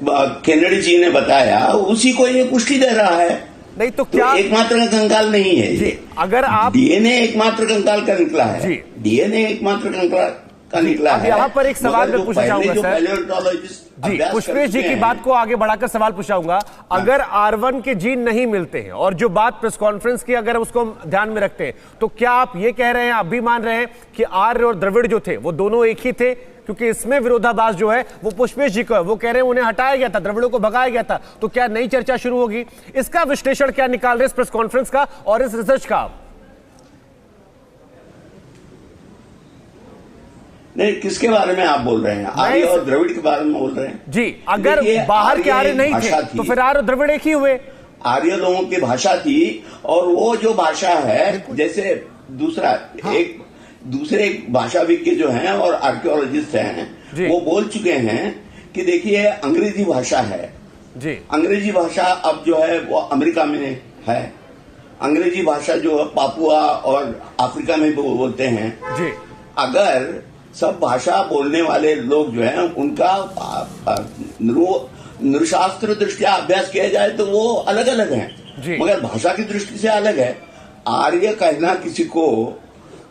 केनेडी जी ने बताया उसी को ये पुष्टि दे रहा है। नहीं तो क्या एकमात्र का कंकाल नहीं है जी। अगर आप डीएनए एकमात्र कंकाल का निकला है जी, डीएनए एकमात्र कंकाल का निकला है। यहाँ पर एक सवाल मैं पूछना चाहूंगा सर जी, पुष्पेश जी की बात को आगे बढ़ाकर सवाल पूछाऊंगा। अगर R1 के जीन नहीं मिलते हैं और जो बात प्रेस कॉन्फ्रेंस की अगर उसको ध्यान में रखते हैं तो क्या आप ये कह रहे हैं, आप भी मान रहे हैं कि आर्य और द्रविड़ जो थे वो दोनों एक ही थे? क्योंकि इसमें विरोधाभास जो है वो पुष्पेश जी को, वो कह रहे हैं उन्हें हटाया गया था, द्रविड़ों को भगाया गया था, तो क्या नई चर्चा शुरू होगी? इसका विश्लेषण क्या निकाल रहे इस प्रेस कॉन्फ्रेंस का और इस रिसर्च का? नहीं, किसके बारे में आप बोल रहे हैं? आर्य और द्रविड़ के बारे में बोल रहे हैं जी। अगर बाहर के आर्य नहीं थे तो फिर आर्य और द्रविड़ एक ही हुए। आर्य लोगों की भाषा थी और वो जो भाषा है, जैसे दूसरा एक दूसरे भाषाविद के जो हैं और आर्कियोलॉजिस्ट हैं वो बोल चुके हैं कि देखिए अंग्रेजी भाषा है जी, अंग्रेजी भाषा अब जो है वो अमेरिका में है, अंग्रेजी भाषा जो पापुआ और अफ्रीका में बोलते हैं जी। अगर सब भाषा बोलने वाले लोग जो हैं उनका नृशास्त्र दृष्टिया अभ्यास किया जाए तो वो अलग अलग हैं, मगर भाषा की दृष्टि से अलग है। आर्य कहना किसी को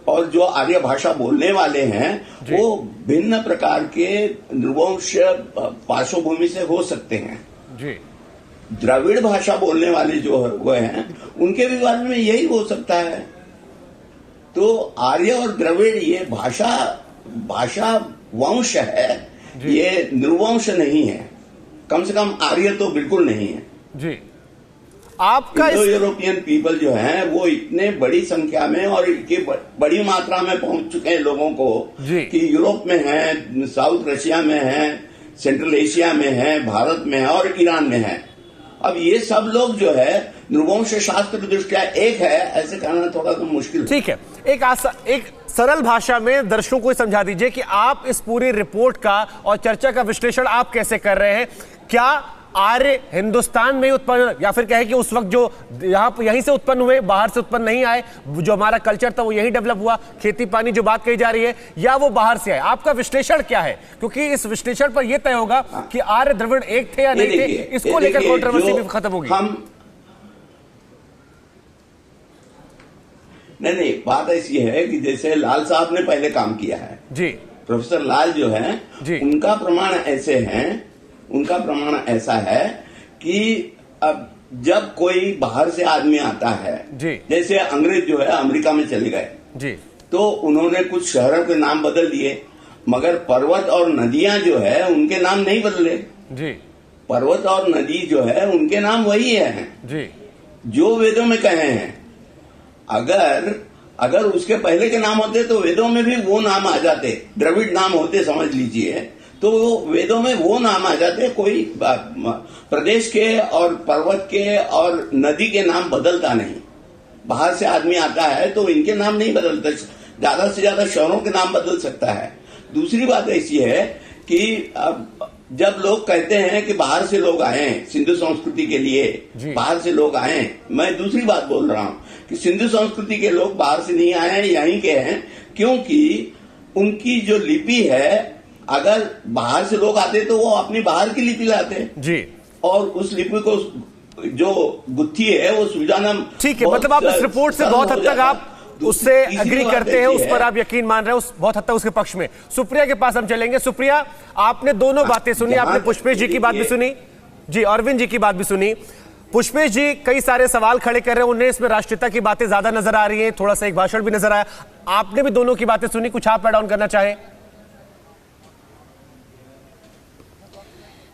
और जो आर्य भाषा बोलने वाले हैं वो भिन्न प्रकार के नृवंश पार्श्वभूमि से हो सकते हैं जी। द्रविड़ भाषा बोलने वाले जो वो हैं उनके भी बारे में यही हो सकता है। तो आर्य और द्रविड़ ये भाषा वंश है, ये नृवंश नहीं है। कम से कम आर्य तो बिल्कुल नहीं है जी। आपका यूरोपियन पीपल जो हैं वो इतने बड़ी संख्या में और इतनी बड़ी मात्रा में पहुंच चुके हैं लोगों को कि यूरोप में है, साउथ रशिया में है, सेंट्रल एशिया में है, भारत में है और ईरान में है। अब ये सब लोग जो है नृवंश शास्त्र दृष्टिया एक है ऐसे कहना थोड़ा तो मुश्किल। ठीक है, एक सरल भाषा में दर्शकों को समझा दीजिए कि आप इस पूरी रिपोर्ट का और चर्चा का विश्लेषण आप कैसे कर रहे हैं। क्या आर्य हिंदुस्तान में उत्पन्न, या फिर कहे कि उस वक्त जो यहीं से उत्पन्न हुए, बाहर से उत्पन्न नहीं आए, जो हमारा कल्चर था वो यहीं डेवलप हुआ, खेती पानी जो बात कही जा रही है, या वो बाहर से आए? आपका विश्लेषण क्या है? क्योंकि इस विश्लेषण पर यह तय होगा कि आर्य द्रविड़ एक थे या नहीं थे। इसको लेकर कंट्रोवर्सी भी खत्म होगी। नहीं, बात ऐसी है कि जैसे लाल साहब ने पहले काम किया है जी, प्रोफेसर लाल जो है उनका प्रमाण ऐसा है कि अब जब कोई बाहर से आदमी आता है जी, जैसे अंग्रेज जो है अमेरिका में चले गए जी, तो उन्होंने कुछ शहरों के नाम बदल दिए, मगर पर्वत और नदियां जो है उनके नाम नहीं बदले जी। पर्वत और नदी जो है उनके नाम वही है जी, जो वेदों में कहे हैं। अगर उसके पहले के नाम होते तो वेदों में भी वो नाम आ जाते, द्रविड़ नाम होते समझ लीजिए, तो वेदों में वो नाम आ जाते। कोई प्रदेश के और पर्वत के और नदी के नाम बदलता नहीं। बाहर से आदमी आता है तो इनके नाम नहीं बदलते, ज्यादा से ज्यादा शहरों के नाम बदल सकता है। दूसरी बात ऐसी है कि जब लोग कहते हैं कि बाहर से लोग आए सिंधु संस्कृति के लिए, बाहर से लोग आए, मैं दूसरी बात बोल रहा हूँ कि सिंधु संस्कृति के लोग बाहर से नहीं आए हैं, यहीं के हैं, क्योंकि उनकी जो लिपि है, अगर बाहर से लोग आते तो वो अपनी बाहर की लिपि लाते जी, और उस लिपि को जो गुत्थी है वो सुलझाना। ठीक है, मतलब आप इस रिपोर्ट से बहुत हद तक आप उससे एग्री करते हैं, उस पर आप यकीन मान रहे हैं, उस बहुत हद तक उसके पक्ष में। सुप्रिया के पास हम चलेंगे। सुप्रिया, आपने दोनों बातें सुनी, आपने पुष्पेश जी की बात भी सुनी जी, अरविंद जी की बात भी सुनी। पुष्पेश जी कई सारे सवाल खड़े कर रहे हैं, उन्हें इसमें राष्ट्रीयता की बातें ज्यादा नजर आ रही है, थोड़ा सा एक भाषण भी नजर आया। आपने भी दोनों की बातें सुनी, कुछ आप ऐड ऑन करना चाहें?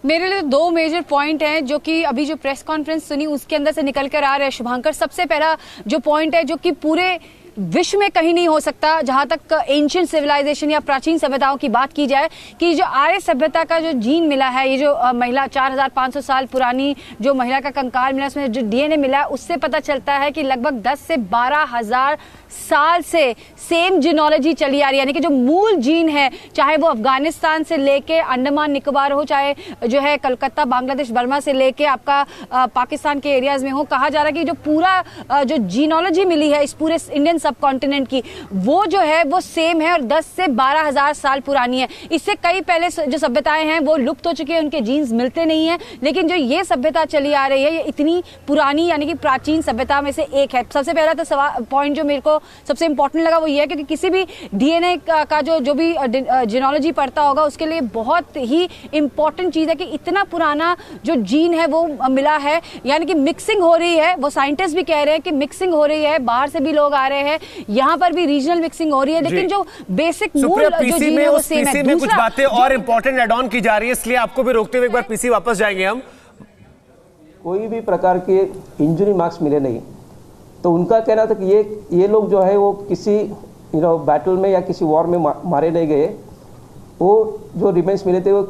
मेरे लिए दो मेजर पॉइंट हैं जो कि अभी जो प्रेस कॉन्फ्रेंस सुनी उसके अंदर से निकल कर आ रहे हैं शुभांकर। सबसे पहला जो पॉइंट है जो कि पूरे विश्व में कहीं नहीं हो सकता, जहां तक एंशिएंट सिविलाइजेशन या प्राचीन सभ्यताओं की बात की जाए, कि जो आर्य सभ्यता का जो जीन मिला है, ये जो महिला 4500 साल पुरानी जो महिला का कंकाल मिला, उसमें जो डीएनए मिला है, उससे पता चलता है कि लगभग 10 से 12,000 साल से सेम जीनोलॉजी चली आ रही है। यानी कि जो मूल जीन है, चाहे वो अफगानिस्तान से लेके अंडमान निकोबार हो, चाहे जो है कलकत्ता, बांग्लादेश, बर्मा से लेके आपका पाकिस्तान के एरियाज में हो, कहा जा रहा है कि जो पूरा जो जीनोलॉजी मिली है इस पूरे इंडियन सब कॉन्टिनेंट की, वो जो है वो सेम है और 10 से 12,000 साल पुरानी है। इससे कई पहले जो सभ्यताएं हैं वो लुप्त हो चुकी है, उनके जीन्स मिलते नहीं है, लेकिन जो ये सभ्यता चली आ रही है ये इतनी पुरानी यानी कि प्राचीन सभ्यता में से एक है। सबसे पहला तो पॉइंट जो मेरे को सबसे इंपॉर्टेंट लगा वो ये है, क्योंकि किसी भी डीएनए का जो भी जीनोलॉजी पढ़ता होगा उसके लिए बहुत ही इंपॉर्टेंट चीज है कि इतना पुराना जो जीन है वो मिला है, यानी कि मिक्सिंग हो रही है। वो साइंटिस्ट भी कह रहे हैं कि मिक्सिंग हो रही है, बाहर से भी लोग आ रहे हैं, यहाँ पर भी रीजनल मिक्सिंग हो रही है, लेकिन जो बेसिक मूल जो जीन है वो सेम है। कुछ बातें और इंपॉर्टेंट एड ऑन की जा रही है, इसलिए आपको भी रोकते हुए एक बार पीसी वापस जाएंगे हम। कोई भी प्रकार के इंजरी मार्क्स मिले नहीं, तो उनका कहना था कि ये लोग जो है वो किसी बैटल में या किसी वॉर में मारे नहीं गए। वो जो रिमेन्स मिले थे वो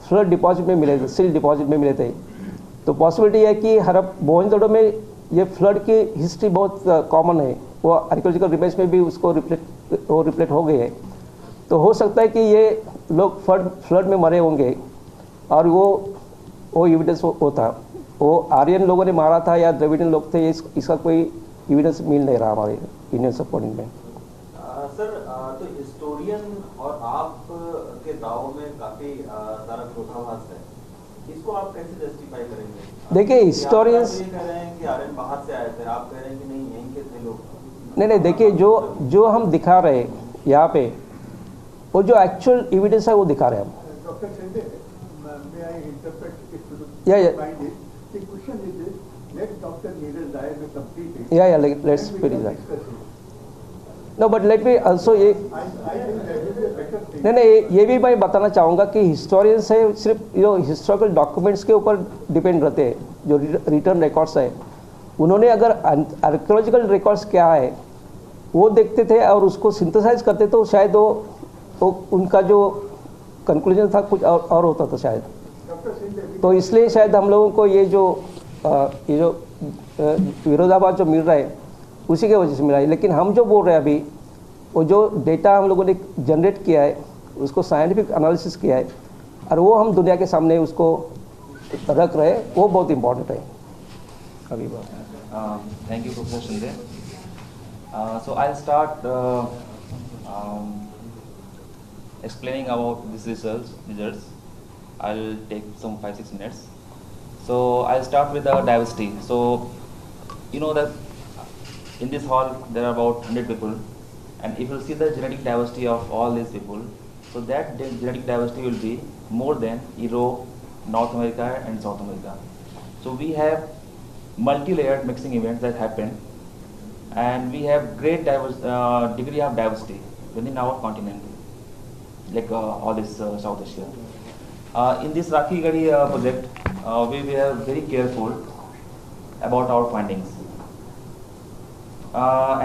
फ्लड डिपॉजिट में मिले थे, सिल डिपॉजिट में मिले थे। तो पॉसिबिलिटी है कि मोहनजोदड़ो में ये फ्लड की हिस्ट्री बहुत कॉमन है, वो आर्कियोलॉजिकल रिमेन्स में भी उसको रिफ्लेक्ट हो गए हैं। तो हो सकता है कि ये लोग फ्लड में मरे होंगे और वो एविडेंस होता, वो आर्यन लोगों ने मारा था या द्रविडियन लोग थे, इसका कोई एविडेंस मिल नहीं रहा हमारे इंडियन सपोर्टिंग में। सर, तो हिस्टोरियन और आप के दावों में काफी सारा विरोधाभास है, इसको आप कैसे जस्टिफाई करेंगे? देखिए हिस्टोरियंस ये कह रहे हैं कि आर्यन बाहर से आए थे, आप कह रहे हैं कि नहीं यहीं के थे लोग। नहीं, देखिए जो हम दिखा रहे यहाँ पे, वो जो एक्चुअल एविडेंस है वो दिखा रहे हैं हम। Doctor Shinde, may I interpret it to the Yeah. find it? The question is this: let Dr. Neeraj Daya be completed. Yeah, let's Then we finish can that. discuss it. No, but let me also ये I think that will be a better thing. नहीं, ये भी मैं बताना चाहूँगा कि historians है सिर्फ जो हिस्टोरिकल डॉक्यूमेंट्स के ऊपर डिपेंड रहते हैं, जो रिटर्न रिकॉर्ड्स है, उन्होंने अगर आर्कियोलॉजिकल रिकॉर्ड्स क्या है वो देखते थे और उसको सिंथेसाइज करते तो शायद वो उनका जो कंक्लूजन था कुछ और होता था शायद। तो इसलिए शायद हम लोगों को ये जो विरोधाभास जो मिल रहा है उसी की वजह से मिला है। लेकिन हम जो बोल रहे हैं अभी, वो जो डेटा हम लोगों ने जनरेट किया है, उसको साइंटिफिक एनालिसिस किया है और वो हम दुनिया के सामने उसको रख रहे हैं, वो बहुत इम्पोर्टेंट है। अभी thank you professor Shinde. So I'll start explaining about these results. I'll take some 5-6 minutes. So I'll start with the diversity. So you know that in this hall there are about 100 people, and if you see the genetic diversity of all these people, so that genetic diversity will be more than Europe, North America and South America. So we have multi-layered mixing events that happen, and we have great degree of diversity within our continent, like all this South Asia. In this Rakhi Gadi project, we were very careful about our findings,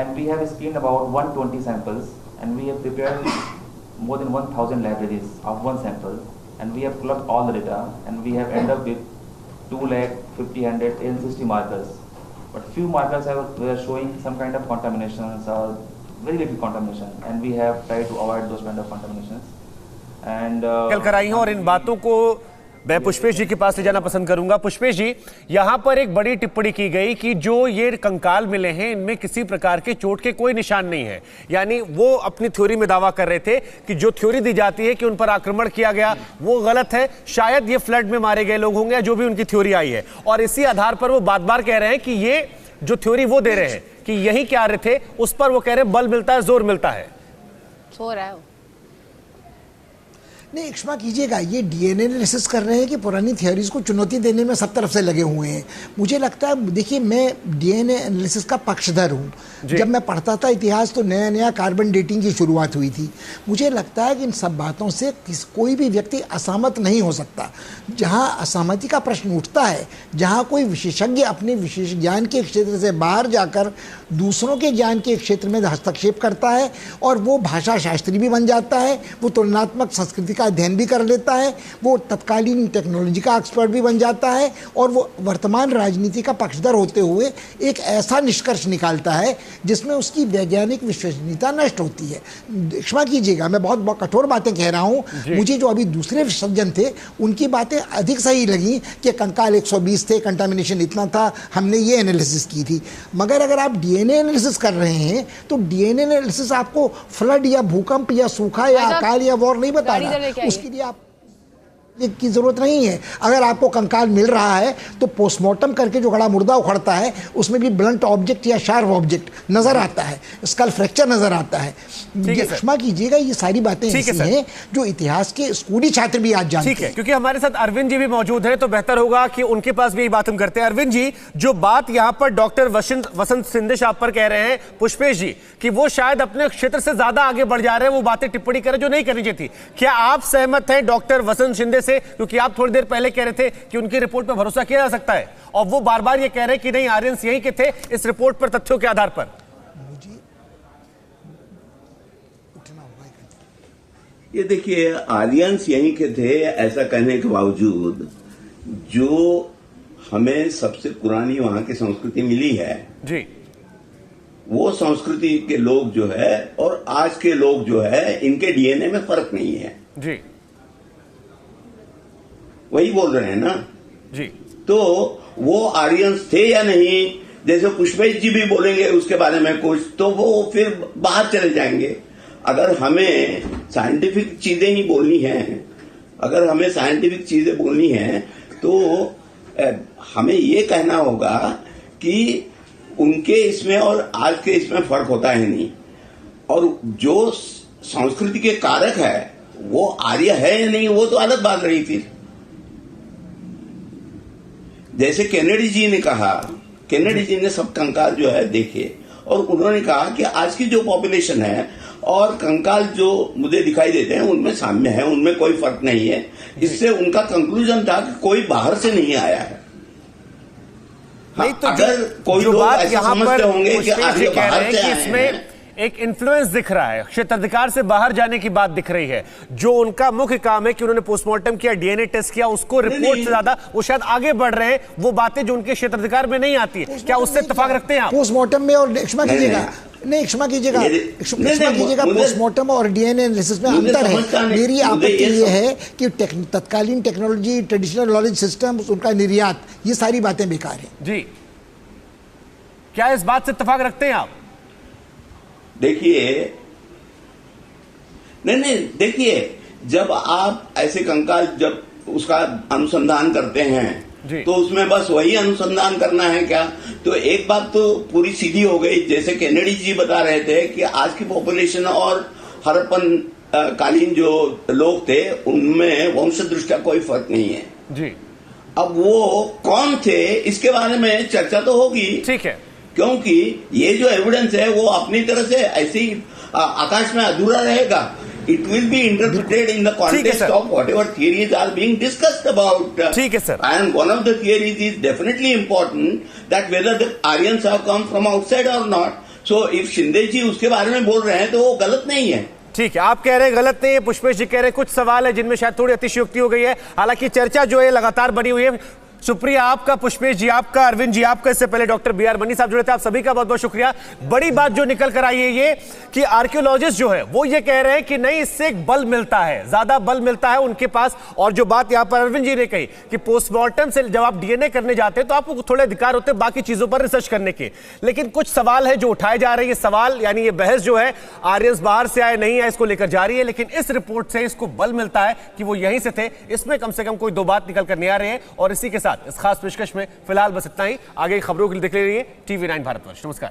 and we have screened about 120 samples, and we have prepared more than 1,000 libraries of one sample, and we have plugged all the data, and we have ended up with 250, 100, and 60 markers. But few markers were showing some kind of contaminations or very little contamination, and we have tried to avoid those kind of contaminations. And कल कराई हैं, और इन बातों को मैं पुष्पेश जी के पास ले जाना पसंद करूंगा। पुष्पेश जी, यहां पर एक बड़ी टिप्पणी की गई कि जो ये कंकाल मिले हैं इनमें किसी प्रकार के चोट के कोई निशान नहीं है, यानी वो अपनी थ्योरी में दावा कर रहे थे कि जो थ्योरी दी जाती है कि उन पर आक्रमण किया गया वो गलत है, शायद ये फ्लड में मारे गए लोग होंगे, जो भी उनकी थ्योरी आई है, और इसी आधार पर वो बार-बार कह रहे हैं कि ये जो थ्योरी वो दे रहे हैं कि यही क्या रहे थे, उस पर वो कह रहे हैं बल मिलता है, जोर मिलता है। सो रहा है नहीं, क्षमा कीजिएगा, ये डीएनए एनालिसिस कर रहे हैं कि पुरानी थ्योरीज को चुनौती देने में सब तरफ से लगे हुए हैं। मुझे लगता है, देखिए, मैं डीएनए एनालिसिस का पक्षधर हूँ। जब मैं पढ़ता था इतिहास तो नया नया कार्बन डेटिंग की शुरुआत हुई थी। मुझे लगता है कि इन सब बातों से कोई भी व्यक्ति असहमत नहीं हो सकता। जहाँ असहमति का प्रश्न उठता है, जहाँ कोई विशेषज्ञ अपने विशेष ज्ञान के क्षेत्र से बाहर जाकर दूसरों के ज्ञान के क्षेत्र में हस्तक्षेप करता है और वो भाषा शास्त्री भी बन जाता है, वो तुलनात्मक संस्कृति का अध्ययन भी कर लेता है, वो तत्कालीन टेक्नोलॉजी का एक्सपर्ट भी बन जाता है और वो वर्तमान राजनीति का पक्षधर होते हुए एक ऐसा निष्कर्ष निकालता है जिसमें उसकी वैज्ञानिक विश्वसनीयता नष्ट होती है। क्षमा कीजिएगा, मैं बहुत कठोर बातें कह रहा हूँ। मुझे जो अभी दूसरे सज्जन थे उनकी बातें अधिक सही लगी कि कंकाल 120 थे, कंटामिनेशन इतना था, हमने ये एनालिसिस की थी। मगर अगर आप डीएनए एनालिसिस कर रहे हैं तो डीएनए एनालिसिस आपको फ्लड या भूकंप या सूखा या अकाल या वॉर नहीं बता रहा। उसके लिए आप की जरूरत नहीं है। अगर आपको कंकाल मिल रहा है तो पोस्टमार्टम करके जो गड़ा मुर्दा उखड़ता है उसमें भी ब्लंट ऑब्जेक्ट या शार्प ऑब्जेक्ट नजर आता है, स्कल फ्रैक्चर नजर आता है। क्षमा कीजिएगा, ये सारी बातें ऐसी हैं जो इतिहास के स्कूली छात्र भी आज जानते हैं। ठीक है, क्योंकि हमारे साथ अरविंद जी भी मौजूद हैं तो बेहतर होगा कि उनके पास भी यही बात हम करते हैं। अरविंद जी, जो बात यहाँ पर डॉक्टर वसंत शिंदे साहब पर कह रहे हैं पुष्पेश जी कि वो शायद अपने क्षेत्र से ज्यादा आगे बढ़ जा रहे हैं, वो बातें टिप्पणी करें जो नहीं करनी चाहिए थी, क्या आप सहमत हैं डॉक्टर वसंत शिंदे से? क्योंकि आप थोड़ी देर पहले कह रहे थे कि उनकी रिपोर्ट पर भरोसा किया जा सकता है और वो बार बार ये कह रहे हैं कि नहीं, आर्यंस यहीं के थे इस रिपोर्ट पर तथ्यों के आधार पर। ये देखिए, आर्यंस यहीं के थे ऐसा कहने के बावजूद जो हमें सबसे पुरानी वहां की संस्कृति मिली है जी, वो संस्कृति के लोग जो है और आज के लोग जो है, इनके डीएनए में फर्क नहीं है जी, वही बोल रहे हैं ना जी। तो वो आर्यंस थे या नहीं, जैसे पुष्पेश जी भी बोलेंगे उसके बारे में कुछ, तो वो फिर बाहर चले जाएंगे। अगर हमें साइंटिफिक चीजें ही बोलनी है, अगर हमें साइंटिफिक चीजें बोलनी है तो हमें ये कहना होगा कि उनके इसमें और आज के इसमें फर्क होता है नहीं, और जो संस्कृति के कारक है वो आर्य है या नहीं वो तो अलग बात रही थी। जैसे केनेडी जी ने कहा, केनेडी जी ने सब कंकाल जो है देखे और उन्होंने कहा कि आज की जो पॉपुलेशन है और कंकाल जो मुझे दिखाई देते हैं उनमें साम्य है, उनमें कोई फर्क नहीं है। इससे उनका कंक्लूजन था कि कोई बाहर से नहीं आया है। नहीं तो अगर कोई लोग ऐसा समझते होंगे कि आर्य बाहर से आए हैं, एक इन्फ्लुएंस दिख रहा है, क्षेत्राधिकार से बाहर जाने की बात दिख रही है। जो उनका मुख्य काम है कि उन्होंने पोस्टमार्टम किया, डीएनए टेस्ट किया, उसको रिपोर्ट से ज्यादा वो शायद आगे बढ़ रहे हैं, वो बातें जो उनके क्षेत्राधिकार में नहीं आती है। क्या उससे इत्तेफाक रखते हैं आप? पोस्टमार्टम में, और क्षमा कीजिएगा, नहीं क्षमा कीजिएगा, पोस्टमार्टम और डीएनए एनालिसिस में अंतर है। मेरी आपत्ति ये है कि तत्कालीन टेक्नोलॉजी, ट्रेडिशनल नॉलेज सिस्टम, उनका निर्यात, ये सारी बातें बेकार है। जी, क्या इस बात से इत्तेफाक रखते हैं आप? देखिए, नहीं, देखिए, जब आप ऐसे कंकाल जब उसका अनुसंधान करते हैं तो उसमें बस वही अनुसंधान करना है क्या? तो एक बात तो पूरी सीधी हो गई, जैसे केनेडी जी बता रहे थे कि आज की पॉपुलेशन और हड़प्पन कालीन जो लोग थे उनमें वंश दृष्टि कोई फर्क नहीं है जी। अब वो कौन थे इसके बारे में चर्चा तो होगी, ठीक है, क्योंकि ये जो एविडेंस है वो अपनी तरह से ऐसे ही आकाश में अधूरा रहेगा। It will be interpreted in the context of whatever theories are being discussed about. ठीक है sir. And one of the theories is definitely important that whether the Aryans have come from outside or not. So if Shinde ji उसके बारे में बोल रहे हैं तो वो गलत नहीं है। ठीक है, आप कह रहे हैं गलत नहीं है, पुष्पेश जी कह रहे हैं कुछ सवाल है जिनमें शायद थोड़ी अतिशयोक्ति हो गई है। हालांकि चर्चा जो है लगातार बनी हुई है। सुप्रिया आपका, पुष्पेश जी आपका, अरविंद जी आपका, इससे पहले डॉक्टर बी आर मनी साहब जुड़े थे, आप सभी का बहुत बहुत शुक्रिया। बड़ी बात जो निकल कर आई है ये कि आर्कियोलॉजिस्ट जो है वो ये कह रहे हैं कि नहीं, इससे एक बल मिलता है, ज्यादा बल मिलता है उनके पास। और जो बात यहां पर अरविंद जी ने कही कि पोस्टमार्टम से जब आप डीएनए करने जाते हैं तो आपको थोड़े अधिकार होते हैं बाकी चीजों पर रिसर्च करने के, लेकिन कुछ सवाल है जो उठाए जा रहे हैं। ये सवाल यानी ये बहस जो है आर्यंस बाहर से आए नहीं है इसको लेकर जारी है, लेकिन इस रिपोर्ट से इसको बल मिलता है कि वो यहीं से थे। इसमें कम से कम कोई दो बात निकल कर नहीं आ रहे हैं। और इसी के साथ इस खास पेशकश में फिलहाल बस इतना ही। आगे खबरों के लिए देख ले रही है TV9 भारतवर्ष। नमस्कार।